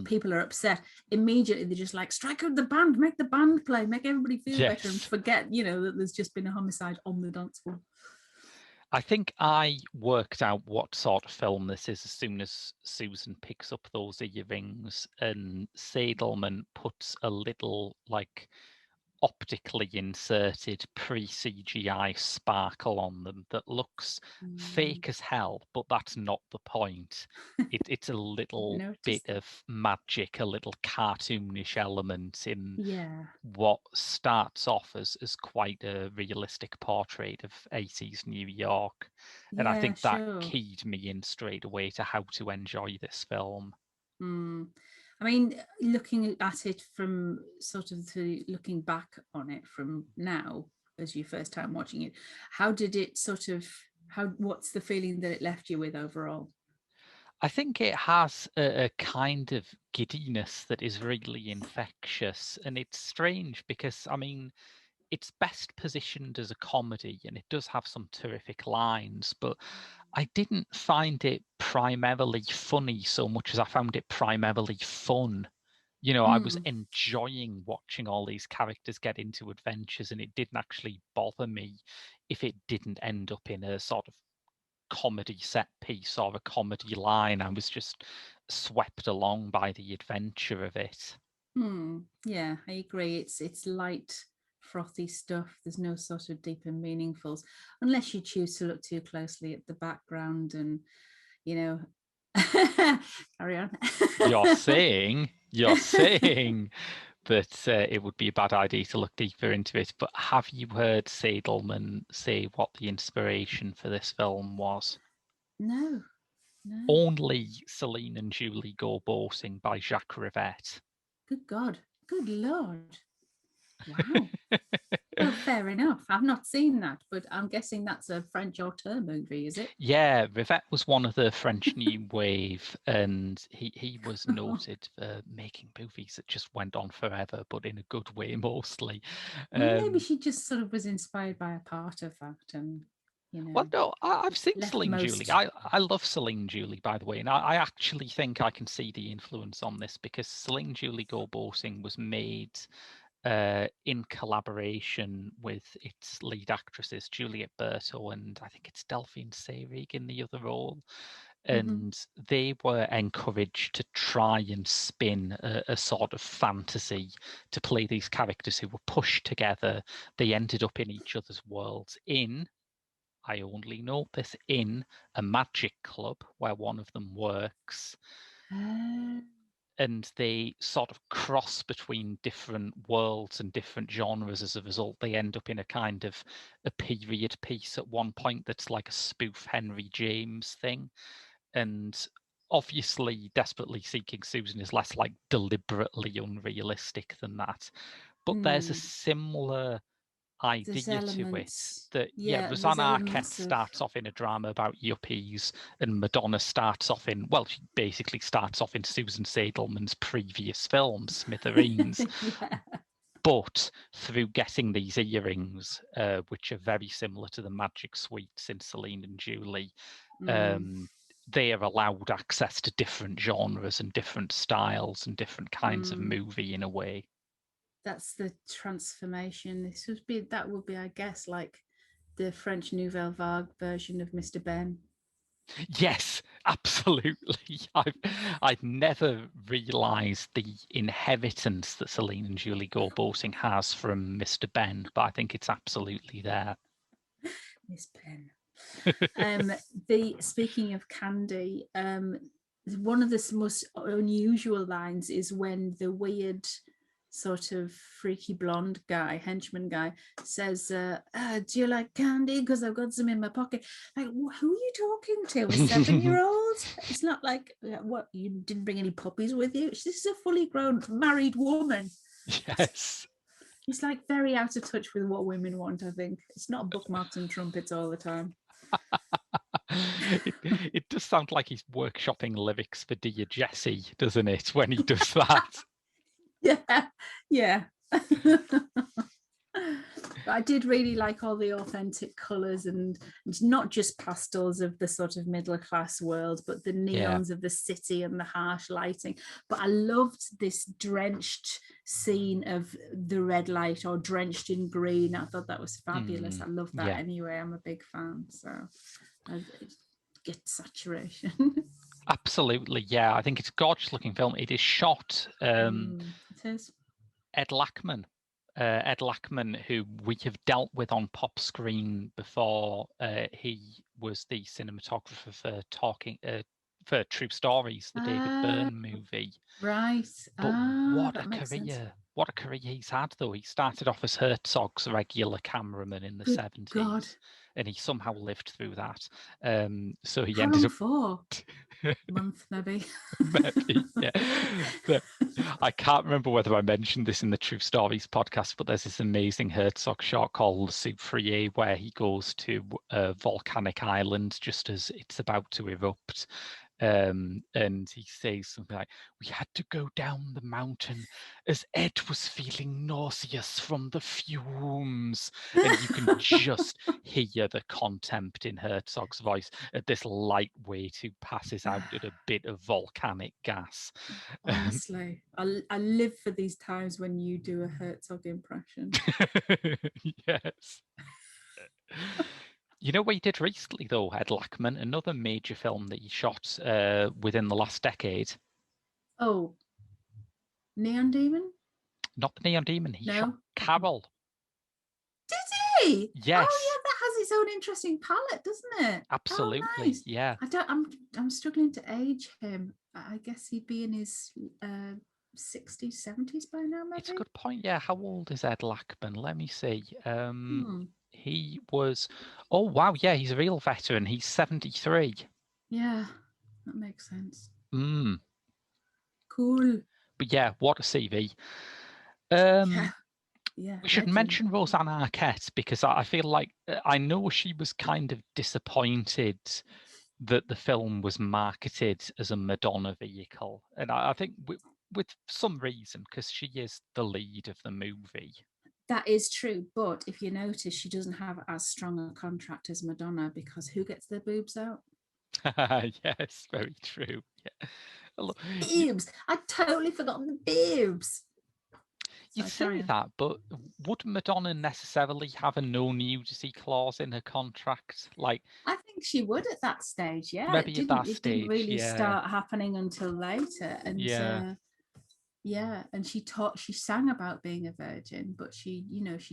[SPEAKER 2] people are upset. Immediately they're just like, strike out the band, make the band play, make everybody feel better, and forget, you know, that there's just been a homicide on the dance floor.
[SPEAKER 1] I think I worked out what sort of film this is as soon as Susan picks up those earrings and Seidelman puts a little, like, optically inserted pre-CGI sparkle on them that looks fake as hell, but that's not the point. It's a little bit of magic, a little cartoonish element in what starts off as quite a realistic portrait of 80s New York. And I think that keyed me in straight away to how to enjoy this film.
[SPEAKER 2] I mean, looking at it from sort of looking back on it from now as your first time watching it, how did it sort of, what's the feeling that it left you with overall?
[SPEAKER 1] I think it has a kind of giddiness that is really infectious, and it's strange because, I mean, it's best positioned as a comedy and it does have some terrific lines, but I didn't find it primarily funny so much as I found it primarily fun. You know, I was enjoying watching all these characters get into adventures, and it didn't actually bother me if it didn't end up in a sort of comedy set piece or a comedy line. I was just swept along by the adventure of it.
[SPEAKER 2] Yeah, I agree. It's light, frothy stuff. There's no sort of deep and meaningfuls, unless you choose to look too closely at the background and, you know, carry on.
[SPEAKER 1] You're saying that it would be a bad idea to look deeper into it, but have you heard Seidelman say what the inspiration for this film was?
[SPEAKER 2] No.
[SPEAKER 1] Only Celine and Julie Go Boating by Jacques Rivette.
[SPEAKER 2] Good God. Good Lord. Wow. Well, fair enough. I've not seen that, but I'm guessing that's a French auteur movie, is it?
[SPEAKER 1] Yeah, Rivette was one of the French New Wave, and he was noted for making movies that just went on forever, but in a good way mostly.
[SPEAKER 2] Well, maybe she just sort of was inspired by a part of that, and
[SPEAKER 1] Well, no, I've seen
[SPEAKER 2] left
[SPEAKER 1] Celine
[SPEAKER 2] most.
[SPEAKER 1] Julie. I love Celine Julie, by the way, and I actually think I can see the influence on this because Celine Julie Go Boating was made in collaboration with its lead actresses, Juliet Berto and I think it's Delphine Seyrig in the other role. And they were encouraged to try and spin a sort of fantasy to play these characters who were pushed together. They ended up in each other's worlds I only know this, in a magic club where one of them works. And they sort of cross between different worlds and different genres. As a result, they end up in a kind of a period piece at one point that's like a spoof Henry James thing. And obviously, Desperately Seeking Susan is less like deliberately unrealistic than that. But there's a similar idea to it that Rosanna Arquette starts off in a drama about yuppies, and Madonna starts off in, well, she basically starts off in Susan Seidelman's previous film Smithereens. But through getting these earrings, which are very similar to the magic sweets in Celine and Julie, they are allowed access to different genres and different styles and different kinds of movie in a way.
[SPEAKER 2] That's the transformation. That would be, I guess, like the French Nouvelle Vague version of Mr. Ben.
[SPEAKER 1] Yes, absolutely. I'd never realised the inheritance that Celine and Julie Go Boating has from Mr. Ben, but I think it's absolutely there.
[SPEAKER 2] Miss Ben. Speaking of candy, one of the most unusual lines is when the weird sort of freaky blonde guy, henchman guy, says, do you like candy? Because I've got some in my pocket. Like, who are you talking to? A 7-year-old? It's not like, what, you didn't bring any puppies with you? This is a fully grown married woman.
[SPEAKER 1] Yes.
[SPEAKER 2] He's like very out of touch with what women want, I think. It's not bookmarks and trumpets all the time.
[SPEAKER 1] It does sound like he's workshopping lyrics for Dear Jessie, doesn't it, when he does that?
[SPEAKER 2] Yeah. I did really like all the authentic colours and not just pastels of the sort of middle class world, but the neons of the city and the harsh lighting. But I loved this drenched scene of the red light, or drenched in green. I thought that was fabulous. I love that anyway. I'm a big fan. So I get saturation.
[SPEAKER 1] Absolutely, yeah. I think it's a gorgeous looking film. It is shot.
[SPEAKER 2] It is.
[SPEAKER 1] Ed Lachman, who we have dealt with on Pop Screen before. He was the cinematographer for True Stories, the David Byrne movie.
[SPEAKER 2] Right.
[SPEAKER 1] But what a career! What a career he's had, though. He started off as Herzog's regular cameraman in the 70s, and he somehow lived through that. So he ended up
[SPEAKER 2] for a month, maybe.
[SPEAKER 1] Maybe, yeah. I can't remember whether I mentioned this in the True Stories podcast, but there's this amazing Herzog shot called Soufrier, where he goes to a volcanic island just as it's about to erupt. And he says something like, "We had to go down the mountain as Ed was feeling nauseous from the fumes." And you can just hear the contempt in Herzog's voice at this lightweight who passes out at a bit of volcanic gas.
[SPEAKER 2] Honestly, I live for these times when you do a Herzog impression.
[SPEAKER 1] Yes. You know what he did recently, though, Ed Lachman, another major film that he shot within the last decade?
[SPEAKER 2] Oh, Neon Demon?
[SPEAKER 1] Not the Neon Demon. He shot
[SPEAKER 2] No.
[SPEAKER 1] Carol.
[SPEAKER 2] Did he?
[SPEAKER 1] Yes.
[SPEAKER 2] Oh yeah, that has its own interesting palette, doesn't it?
[SPEAKER 1] Absolutely.
[SPEAKER 2] Oh, nice.
[SPEAKER 1] Yeah.
[SPEAKER 2] I'm struggling to age him. I guess he'd be in his 60s, 70s by now, maybe.
[SPEAKER 1] It's a good point. Yeah. How old is Ed Lachman? Let me see. He was. Oh wow. Yeah, he's a real veteran. He's 73.
[SPEAKER 2] Yeah, that makes sense.
[SPEAKER 1] Cool. But yeah, what a CV.
[SPEAKER 2] Yeah,
[SPEAKER 1] we should mention Rosanna Arquette, because I feel like I know she was kind of disappointed that the film was marketed as a Madonna vehicle. And I think with some reason, because she is the lead of the movie.
[SPEAKER 2] That is true. But if you notice, she doesn't have as strong a contract as Madonna, because who gets their boobs out?
[SPEAKER 1] Yes, very true. Yeah.
[SPEAKER 2] Boobs. I'd totally forgotten the boobs.
[SPEAKER 1] You say that, but would Madonna necessarily have a no nudity clause in her contract? Like,
[SPEAKER 2] I think she would at that stage. Yeah,
[SPEAKER 1] maybe
[SPEAKER 2] it didn't really
[SPEAKER 1] yeah.
[SPEAKER 2] start happening until later. And and she sang about being a virgin, but she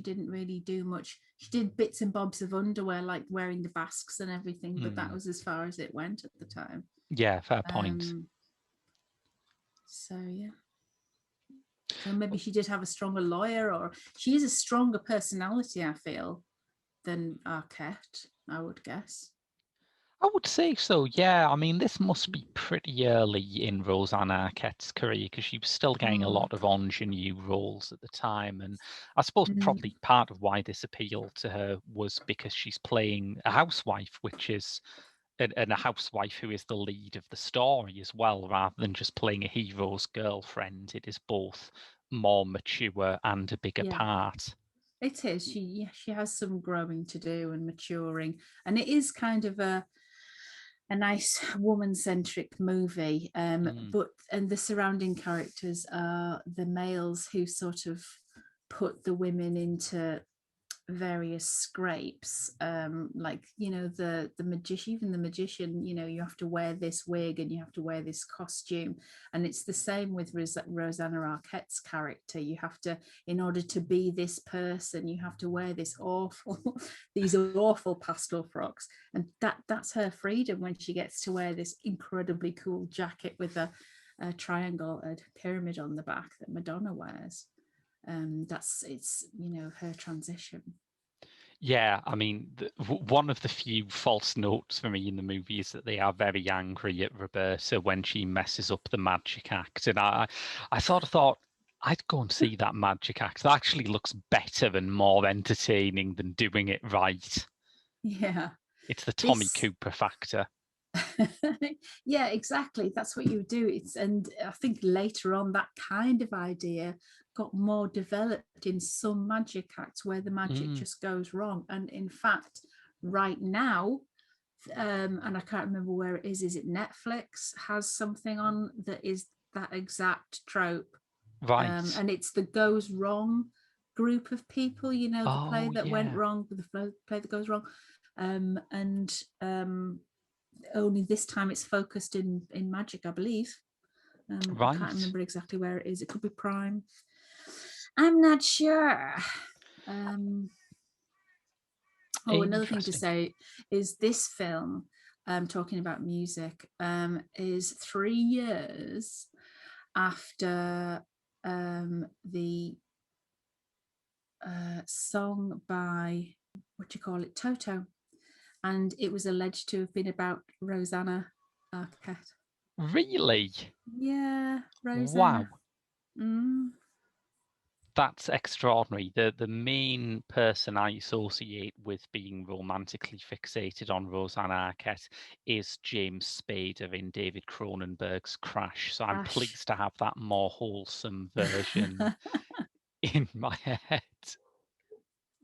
[SPEAKER 2] didn't really do much. She did bits and bobs of underwear, like wearing the basques and everything, but that was as far as it went at the time.
[SPEAKER 1] Yeah, fair point.
[SPEAKER 2] So maybe she did have a stronger lawyer, or she is a stronger personality, I feel, than Arquette, I would guess.
[SPEAKER 1] I would say so, yeah. I mean, this must be pretty early in Rosanna Arquette's career, because she was still getting a lot of ingenue roles at the time. And I suppose probably part of why this appealed to her was because she's playing a housewife, which is and a housewife who is the lead of the story as well, rather than just playing a hero's girlfriend. It is both more mature and a bigger part.
[SPEAKER 2] It is. She has some growing to do and maturing, and it is kind of a nice woman-centric movie. But the surrounding characters are the males who sort of put the women into various scrapes, like the magician, even the magician, you have to wear this wig and you have to wear this costume. And it's the same with Rosanna Arquette's character. You have to, in order to be this person, you have to wear these awful pastel frocks. And that's her freedom when she gets to wear this incredibly cool jacket with a triangle, a pyramid on the back that Madonna wears. It's her transition.
[SPEAKER 1] Yeah, I mean, one of the few false notes for me in the movie is that they are very angry at Roberta when she messes up the magic act. And I sort of thought, I'd go and see that magic act. That actually looks better and more entertaining than doing it right.
[SPEAKER 2] Yeah.
[SPEAKER 1] It's the Tommy Cooper factor.
[SPEAKER 2] Yeah, exactly. That's what you do. And I think later on that kind of idea got more developed in some magic acts where the magic just goes wrong. And in fact, right now, and I can't remember where it is it Netflix has something on that is that exact trope.
[SPEAKER 1] Right.
[SPEAKER 2] And it's the goes wrong group of people, the play that went wrong, the play that goes wrong. Only this time it's focused in magic, I believe. I can't remember exactly where it is. It could be Prime. I'm not sure. Another thing to say is this film, talking about music, is 3 years after the song by, Toto. And it was alleged to have been about Rosanna Arquette.
[SPEAKER 1] Really?
[SPEAKER 2] Yeah, Rosanna.
[SPEAKER 1] Wow. That's extraordinary. The main person I associate with being romantically fixated on Rosanna Arquette is James Spader in David Cronenberg's Crash. So I'm pleased to have that more wholesome version in my head.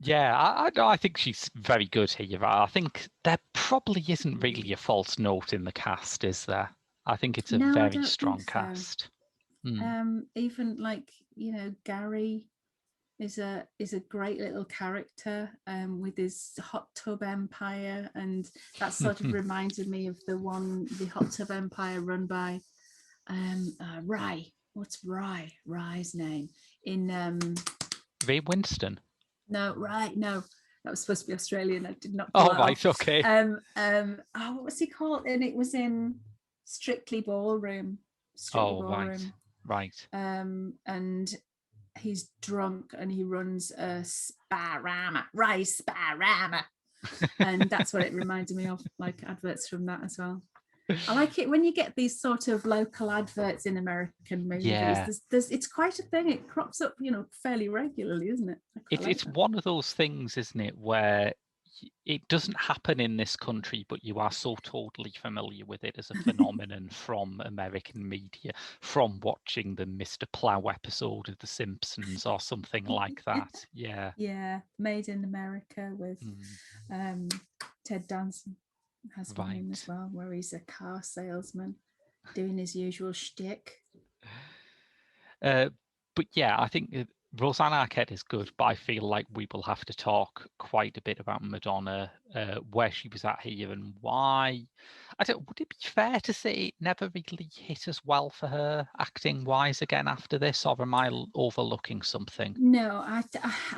[SPEAKER 1] Yeah, I think she's very good here. I think there probably isn't really a false note in the cast, is there? I think it's a
[SPEAKER 2] No, I
[SPEAKER 1] very
[SPEAKER 2] don't
[SPEAKER 1] strong
[SPEAKER 2] think so.
[SPEAKER 1] cast.
[SPEAKER 2] Even like, Gary is a great little character with his hot tub empire, and that sort of reminded me of the hot tub empire run by Rye. What's Rye's name in
[SPEAKER 1] Ray Winston.
[SPEAKER 2] No, right, no, that was supposed to be Australian. I did not.
[SPEAKER 1] Oh, right, okay.
[SPEAKER 2] What was he called? And it was in Strictly Ballroom.
[SPEAKER 1] Right, right.
[SPEAKER 2] And he's drunk and he runs a Sparama, Rise Sparama. And that's what it reminded me of, like adverts from that as well. I like it when you get these sort of local adverts in American movies.
[SPEAKER 1] Yeah.
[SPEAKER 2] It's quite a thing. It crops up, fairly regularly, isn't it?
[SPEAKER 1] It's one of those things, isn't it, where it doesn't happen in this country, but you are so totally familiar with it as a phenomenon from American media, from watching the Mr. Plow episode of The Simpsons or something like that. Yeah.
[SPEAKER 2] Yeah, Made in America with Ted Danson has one in as well, where he's a car salesman doing his usual shtick.
[SPEAKER 1] But yeah, I think Rosanna Arquette is good, but I feel like we will have to talk quite a bit about Madonna, where she was at here and why. Would it be fair to say it never really hit as well for her acting-wise again after this, or am I overlooking something?
[SPEAKER 2] No, I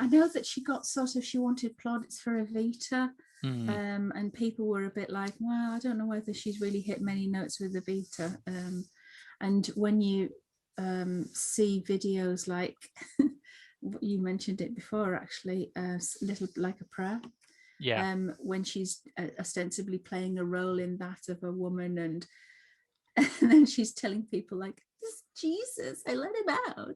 [SPEAKER 2] know that she wanted plaudits for Evita, and people were a bit like, well, I don't know whether she's really hit many notes with Evita. And when you see videos like you mentioned it before, actually, Little Like a Prayer, when she's ostensibly playing a role in that of a woman, and then she's telling people like, Jesus, I let him out.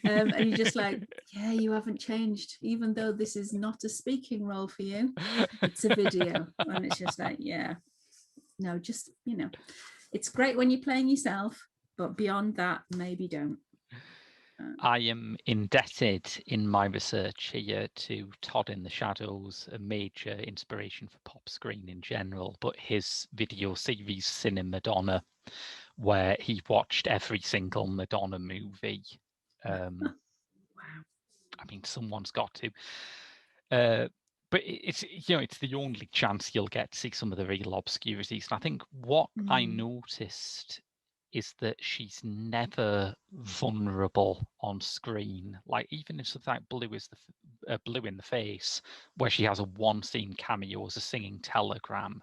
[SPEAKER 2] And you're just like, yeah, you haven't changed, even though this is not a speaking role for you, it's a video. And it's just like, yeah, no, just, it's great when you're playing yourself, but beyond that, maybe don't.
[SPEAKER 1] I am indebted in my research here to Todd in the Shadows, a major inspiration for pop screen in general, but his video series Cine Madonna, where he watched every single Madonna movie.
[SPEAKER 2] Wow.
[SPEAKER 1] I mean, someone's got to. But it's the only chance you'll get to see some of the real obscurities. And I think what I noticed is that she's never vulnerable on screen. Like even in something like Blue in the Face, where she has a one-scene cameo as a singing telegram,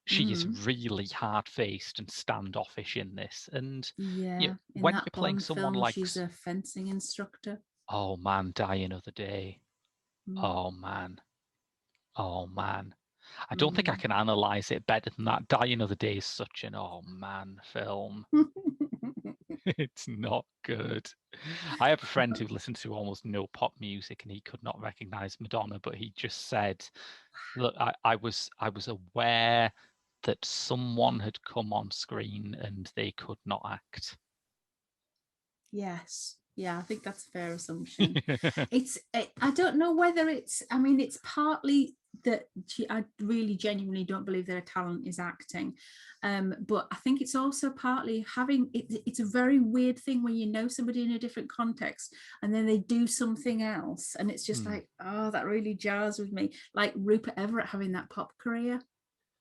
[SPEAKER 1] she is really hard-faced and standoffish in this. And when you're playing someone like,
[SPEAKER 2] she's a fencing instructor.
[SPEAKER 1] Oh man, Die Another Day. Oh man. I don't think I can analyze it better than that. Die Another Day is such an oh man film. It's not good. I have a friend who listens to almost no pop music and he could not recognize Madonna, but he just said, look, I was aware that someone had come on screen and they could not act.
[SPEAKER 2] Yes. Yeah, I think that's a fair assumption. I don't know whether it's partly that I really genuinely don't believe that her talent is acting, but I think it's also partly it's a very weird thing when you know somebody in a different context and then they do something else and it's just like, oh, that really jars with me. Like Rupert Everett having that pop career,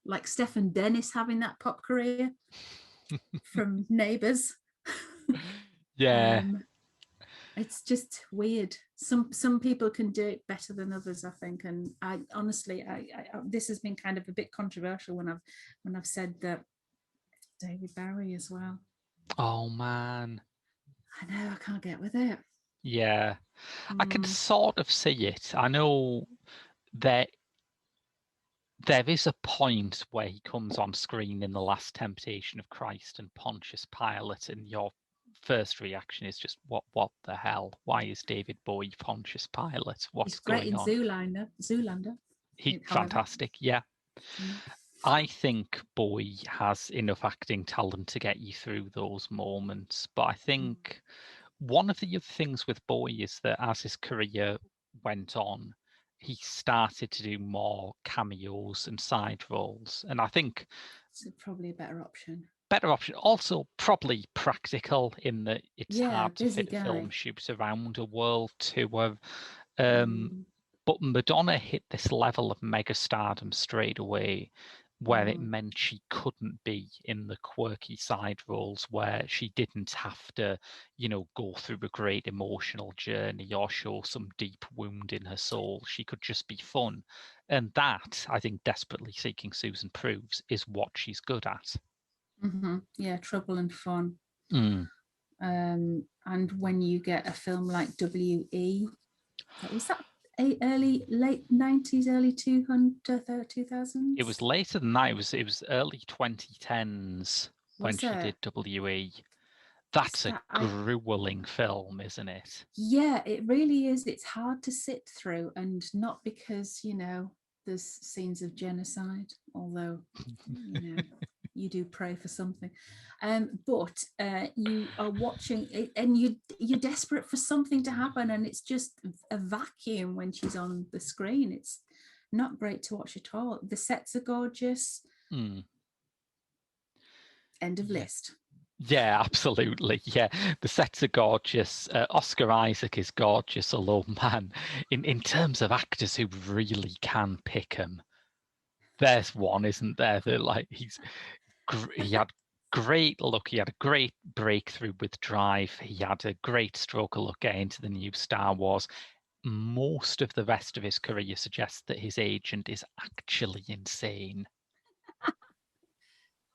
[SPEAKER 2] like Stephen Dennis having that pop career from Neighbours.
[SPEAKER 1] Yeah.
[SPEAKER 2] It's just weird. Some people can do it better than others, I think. And I honestly, this has been kind of a bit controversial when I've said that David Bowie as well.
[SPEAKER 1] Oh man.
[SPEAKER 2] I know, I can't get with it.
[SPEAKER 1] Yeah. I can sort of see it. I know that there is a point where he comes on screen in The Last Temptation of Christ and Pontius Pilate, and you're first reaction is just, what the hell? Why is David Bowie Pontius Pilate? What's
[SPEAKER 2] He's great
[SPEAKER 1] going
[SPEAKER 2] in
[SPEAKER 1] on?
[SPEAKER 2] Zoolander.
[SPEAKER 1] He
[SPEAKER 2] However.
[SPEAKER 1] fantastic, yeah. I think Bowie has enough acting talent to get you through those moments, but I think one of the other things with Bowie is that as his career went on, he started to do more cameos and side roles, and I think
[SPEAKER 2] it's probably a better option.
[SPEAKER 1] Also probably practical in that it's hard to fit
[SPEAKER 2] guy.
[SPEAKER 1] film shoots around a world tour. But Madonna hit this level of megastardom straight away, where it meant she couldn't be in the quirky side roles where she didn't have to, go through a great emotional journey or show some deep wound in her soul. She could just be fun. And that, I think, Desperately Seeking Susan proves, is what she's good at.
[SPEAKER 2] Yeah, trouble and fun.
[SPEAKER 1] Mm.
[SPEAKER 2] And when you get a film like W.E., was that late 90s, early 2000s?
[SPEAKER 1] It was later than that. It was early 2010s when she did W.E. That's a grueling film, isn't it?
[SPEAKER 2] Yeah, it really is. It's hard to sit through, and not because, there's scenes of genocide, although, you do pray for something. But you are watching it and you're desperate for something to happen, and it's just a vacuum when she's on the screen. It's not great to watch at all. The sets are gorgeous. End of list.
[SPEAKER 1] Yeah, absolutely. Yeah, the sets are gorgeous. Oscar Isaac is gorgeous, although, man, in terms of actors who really can pick him, there's one, isn't there? That he had great look. He had a great breakthrough with Drive. He had a great stroke of luck getting into the new Star Wars. Most of the rest of his career suggests that his agent is actually insane.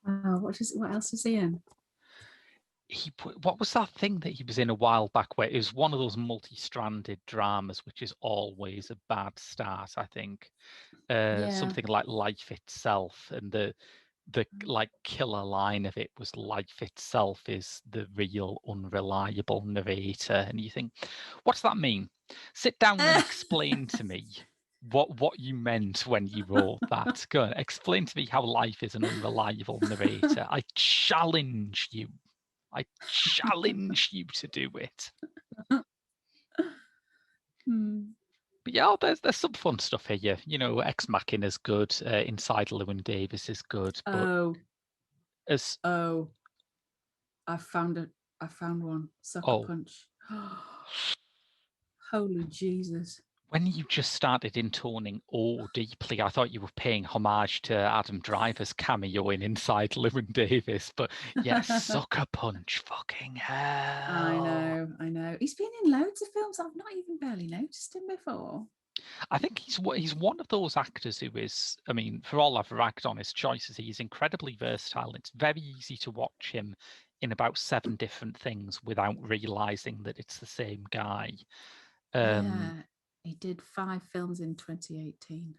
[SPEAKER 2] What else is he in?
[SPEAKER 1] What was that thing that he was in a while back where it was one of those multi-stranded dramas, which is always a bad start, I think. Something like Life Itself, and the killer line of it was life itself is the real unreliable narrator. And you think, what's that mean? Sit down and explain to me what you meant when you wrote that. Go on, explain to me how life is an unreliable narrator. I challenge you to do it. But yeah, there's some fun stuff here. Ex Machina is good. Inside Llewyn Davis is good. But
[SPEAKER 2] I found one. Sucker Punch. Holy Jesus.
[SPEAKER 1] When you just started intoning deeply, I thought you were paying homage to Adam Driver's cameo in Inside Llewyn Davis. But yes, Sucker Punch, fucking hell.
[SPEAKER 2] I know. He's been in loads of films. I've not even barely noticed him before.
[SPEAKER 1] I think he's one of those actors who is, I mean, for all I've ragged on his choices, he's incredibly versatile. It's very easy to watch him in about 7 different things without realizing that it's the same guy.
[SPEAKER 2] He did 5 films in 2018.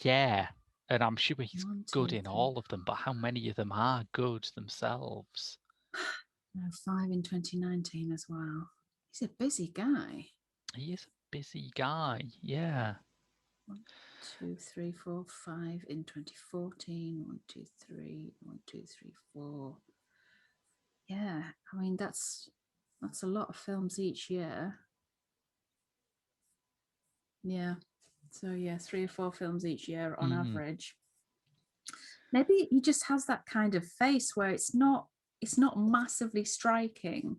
[SPEAKER 1] Yeah, and I'm sure he's good in all of them, but how many of them are good themselves?
[SPEAKER 2] 5 in 2019 as well. He's a busy guy.
[SPEAKER 1] He is a busy guy, yeah.
[SPEAKER 2] 1, 2, 3, 4, 5 in 2014. 1, 2, 3, 1, 2, 3, 4. Yeah, I mean that's a lot of films each year. Yeah, so 3 or 4 films each year on average. Maybe he just has that kind of face where it's not massively striking,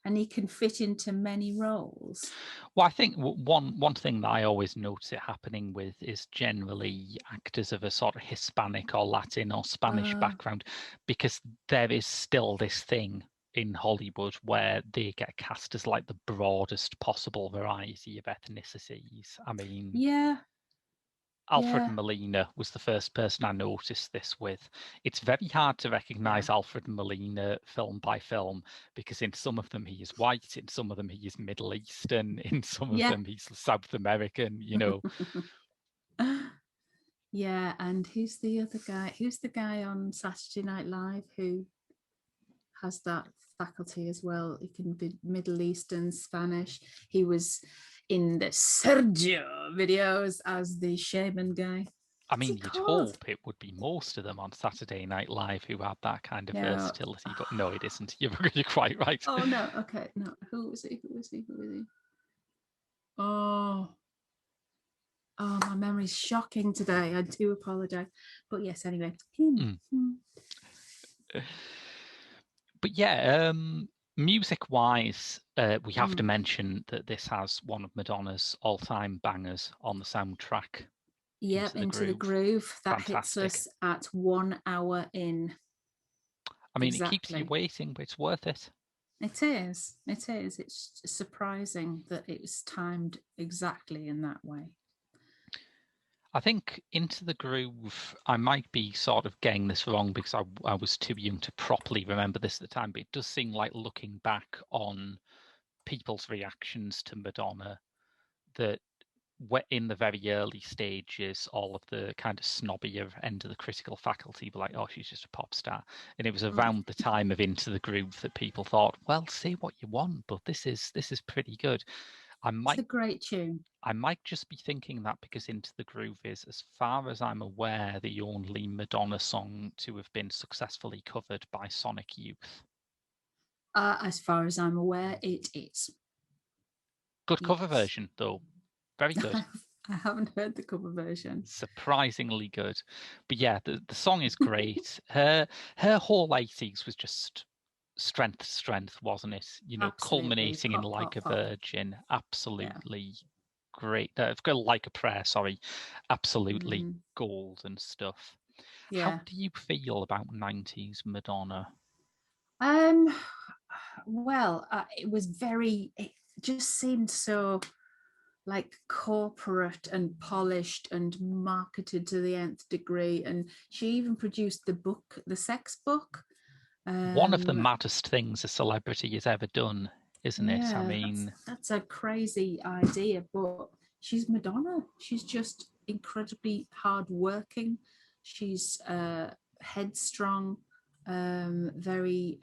[SPEAKER 2] and he can fit into many roles.
[SPEAKER 1] Well, I think one thing that I always notice it happening with is generally actors of a sort of Hispanic or Latin or Spanish background, because there is still this thing in Hollywood where they get cast as like the broadest possible variety of ethnicities. I mean, Alfred Molina was the first person I noticed this with. It's very hard to recognize Alfred Molina film by film, because in some of them he is white, in some of them he is Middle Eastern, in some of them he's South American,
[SPEAKER 2] Yeah, and who's the other guy? Who's the guy on Saturday Night Live who has that faculty as well. He can be Middle Eastern, Spanish. He was in the Sergio videos as the shaman guy.
[SPEAKER 1] I mean, you'd hope it would be most of them on Saturday Night Live who had that kind of versatility, but no, it isn't. You're quite right.
[SPEAKER 2] Oh no, okay, no. Who was he? Oh, my memory's shocking today. I do apologize, but yes. Anyway,
[SPEAKER 1] But yeah, music-wise, we have to mention that this has one of Madonna's all-time bangers on the soundtrack.
[SPEAKER 2] Yep, Into the Groove. That hits us at 1 hour in.
[SPEAKER 1] I mean, It keeps you waiting, but it's worth it.
[SPEAKER 2] It is. It's surprising that it was timed exactly in that way.
[SPEAKER 1] I think Into the Groove, I might be sort of getting this wrong because I was too young to properly remember this at the time, but it does seem like, looking back on people's reactions to Madonna, that in the very early stages, all of the kind of snobbier end of the critical faculty were like, oh, she's just a pop star. And it was around the time of Into the Groove that people thought, well, say what you want, but this is pretty good.
[SPEAKER 2] It's a great tune.
[SPEAKER 1] I might just be thinking that because Into the Groove is, as far as I'm aware, the only Madonna song to have been successfully covered by Sonic Youth.
[SPEAKER 2] As far as I'm aware, it is.
[SPEAKER 1] Good cover version, though. Very good.
[SPEAKER 2] I haven't heard the cover version.
[SPEAKER 1] Surprisingly good. But yeah, the song is great. Her whole 80s was just strength, wasn't it? You know, absolutely. Culminating in Like a Virgin. Absolutely great. Like a Prayer, sorry. Absolutely gold and stuff. Yeah. How do you feel about 90s Madonna?
[SPEAKER 2] Well, it just seemed so like corporate and polished and marketed to the nth degree. And she even produced the sex book.
[SPEAKER 1] One of the maddest things a celebrity has ever done, isn't it? I mean,
[SPEAKER 2] that's a crazy idea, but she's Madonna. She's just incredibly hardworking. She's headstrong, very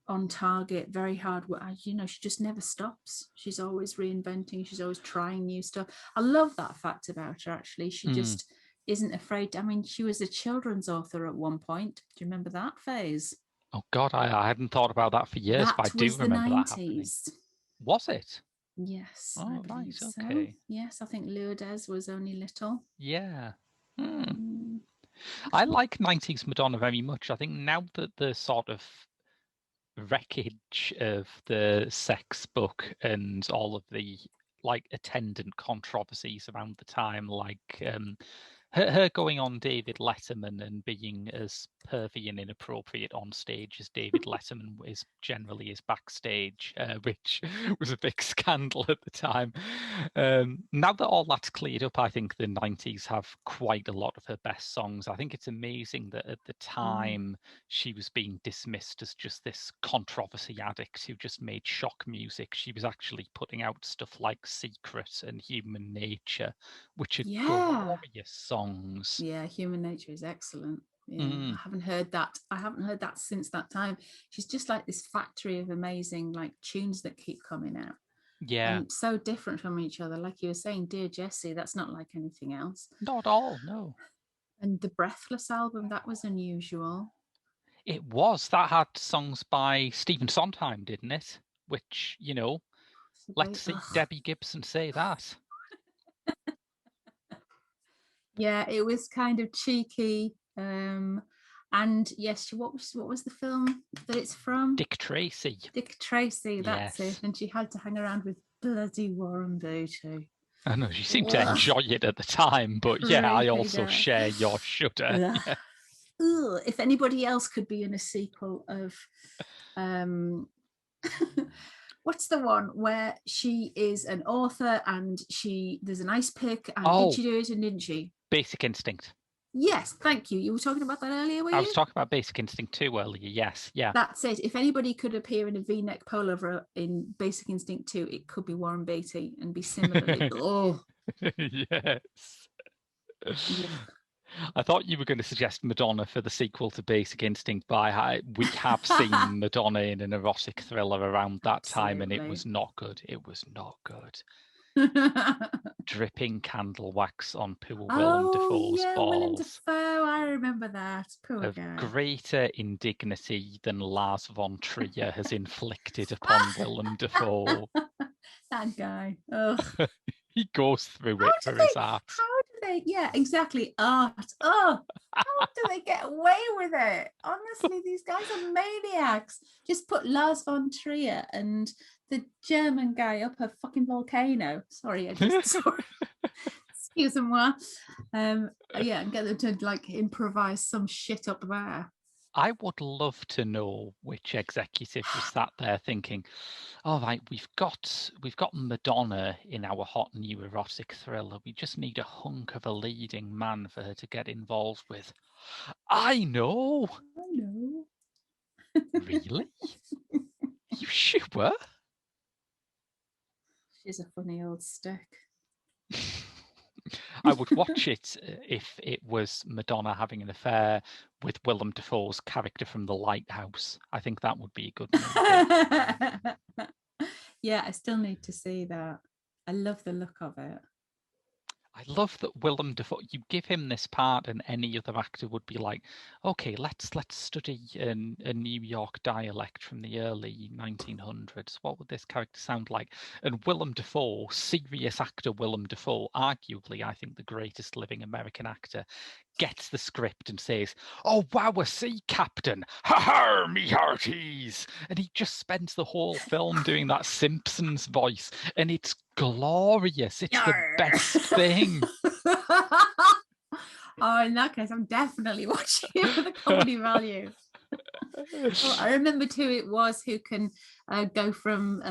[SPEAKER 2] on target, very hard work. You know, she just never stops. She's always reinventing. She's always trying new stuff. I love that fact about her, actually. She just isn't afraid. I mean, she was a children's author at one point. Do you remember that phase?
[SPEAKER 1] Oh God, I hadn't thought about that for years, but I do remember that happening. Was it?
[SPEAKER 2] Yes.
[SPEAKER 1] Oh, right, okay.
[SPEAKER 2] Yes, I think Lourdes was only little.
[SPEAKER 1] Yeah. I like 90s Madonna very much. I think now that the sort of wreckage of the sex book and all of the like attendant controversies around the time, like her going on David Letterman and being as pervy and inappropriate on stage as David Letterman is generally is backstage, which was a big scandal at the time. Now that all that's cleared up, I think the 90s have quite a lot of her best songs. I think it's amazing that at the time she was being dismissed as just this controversy addict who just made shock music. She was actually putting out stuff like Secret and Human Nature, which are glorious songs.
[SPEAKER 2] Yeah, Human Nature is excellent. I haven't heard that since that time. She's just like this factory of amazing like tunes that keep coming out.
[SPEAKER 1] Yeah,
[SPEAKER 2] and so different from each other. Like you were saying, Dear Jessie, that's not like anything else.
[SPEAKER 1] Not at all, no.
[SPEAKER 2] And the Breathless album, that was unusual.
[SPEAKER 1] It was. That had songs by Stephen Sondheim, didn't it? Which, you know, let's see Debbie Gibson say that.
[SPEAKER 2] Yeah, it was kind of cheeky. And yes, what was the film that it's from?
[SPEAKER 1] Dick Tracy.
[SPEAKER 2] Dick Tracy, that's it. And she had to hang around with bloody Warren Beatty.
[SPEAKER 1] I know, she seemed to enjoy it at the time, but yeah, I also share your shudder. Yeah.
[SPEAKER 2] If anybody else could be in a sequel of what's the one where she is an author and there's an ice pick and did she do it and didn't she?
[SPEAKER 1] Basic Instinct.
[SPEAKER 2] Yes, thank you. You were talking about that earlier, were you?
[SPEAKER 1] I was talking about Basic Instinct 2 earlier, yes. Yeah.
[SPEAKER 2] That's it. If anybody could appear in a V-neck pullover in Basic Instinct 2, it could be Warren Beatty and be similarly.
[SPEAKER 1] Yes. I thought you were going to suggest Madonna for the sequel to Basic Instinct, but we have seen Madonna in an erotic thriller around that time, and it was not good. It was not good. Dripping candle wax on poor Willem Dafoe's balls.
[SPEAKER 2] Willem Dafoe, I remember that. Poor
[SPEAKER 1] of
[SPEAKER 2] guy.
[SPEAKER 1] Greater indignity than Lars von Trier has inflicted upon Willem Dafoe.
[SPEAKER 2] That guy. Ugh.
[SPEAKER 1] He goes through it for his art.
[SPEAKER 2] How do they? Yeah, exactly. Art. Oh, how do they get away with it? Honestly, these guys are maniacs. Just put Lars von Trier and the German guy up a fucking volcano. Sorry, I just saw. Excuse-moi. Yeah, and get them to like improvise some shit up there.
[SPEAKER 1] I would love to know which executive was sat there thinking, all right, we've got Madonna in our hot new erotic thriller. We just need a hunk of a leading man for her to get involved with. I know. Really? You sure?
[SPEAKER 2] She's a funny old stick.
[SPEAKER 1] I would watch it if it was Madonna having an affair with Willem Dafoe's character from The Lighthouse. I think that would be a good movie.
[SPEAKER 2] Yeah, I still need to see that. I love the look of it.
[SPEAKER 1] I love that Willem Dafoe, you give him this part and any other actor would be like, okay, let's study a New York dialect from the early 1900s. What would this character sound like? And Willem Dafoe, serious actor Willem Dafoe, arguably, I think, the greatest living American actor, gets the script and says, oh, wow, a sea captain. Ha-ha, me hearties. And he just spends the whole film doing that Simpsons voice. And it's glorious. It's the best thing.
[SPEAKER 2] Oh, in that case, I'm definitely watching it for the comedy value. Well, I remember too, who can go from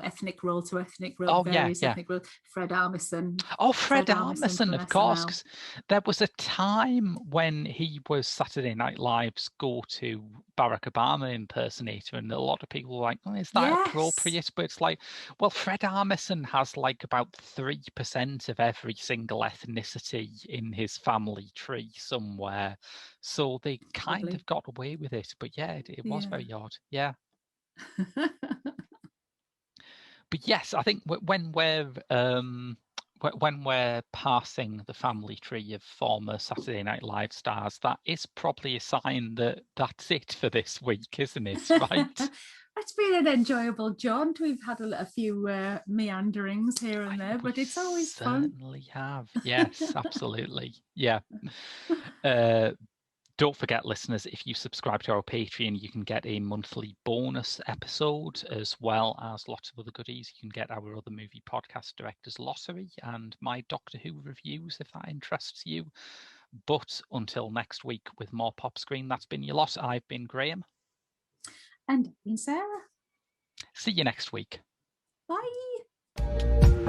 [SPEAKER 2] ethnic role to ethnic role, ethnic role. Fred Armisen.
[SPEAKER 1] Oh, Fred Armisen, of course. 'Cause there was a time when he was Saturday Night Live's go-to Barack Obama impersonator, and a lot of people were like, oh, is that appropriate? But it's like, well, Fred Armisen has like about 3% of every single ethnicity in his family tree somewhere. So they kind of got away with it. But yeah, it was very odd. Yeah. But yes, I think when we're passing the family tree of former Saturday Night Live stars, that is probably a sign that that's it for this week, isn't it? Right?
[SPEAKER 2] It's been an enjoyable jaunt. We've had a few meanderings here and there, but it's always fun.
[SPEAKER 1] Certainly have. Yes, absolutely. Yeah. Don't forget, listeners, if you subscribe to our Patreon, you can get a monthly bonus episode as well as lots of other goodies. You can get our other movie podcast, Director's Lottery, and my Doctor Who reviews, if that interests you. But until next week with more Pop Screen, that's been your lot. I've been Graham.
[SPEAKER 2] And I've been Sarah.
[SPEAKER 1] See you next week.
[SPEAKER 2] Bye.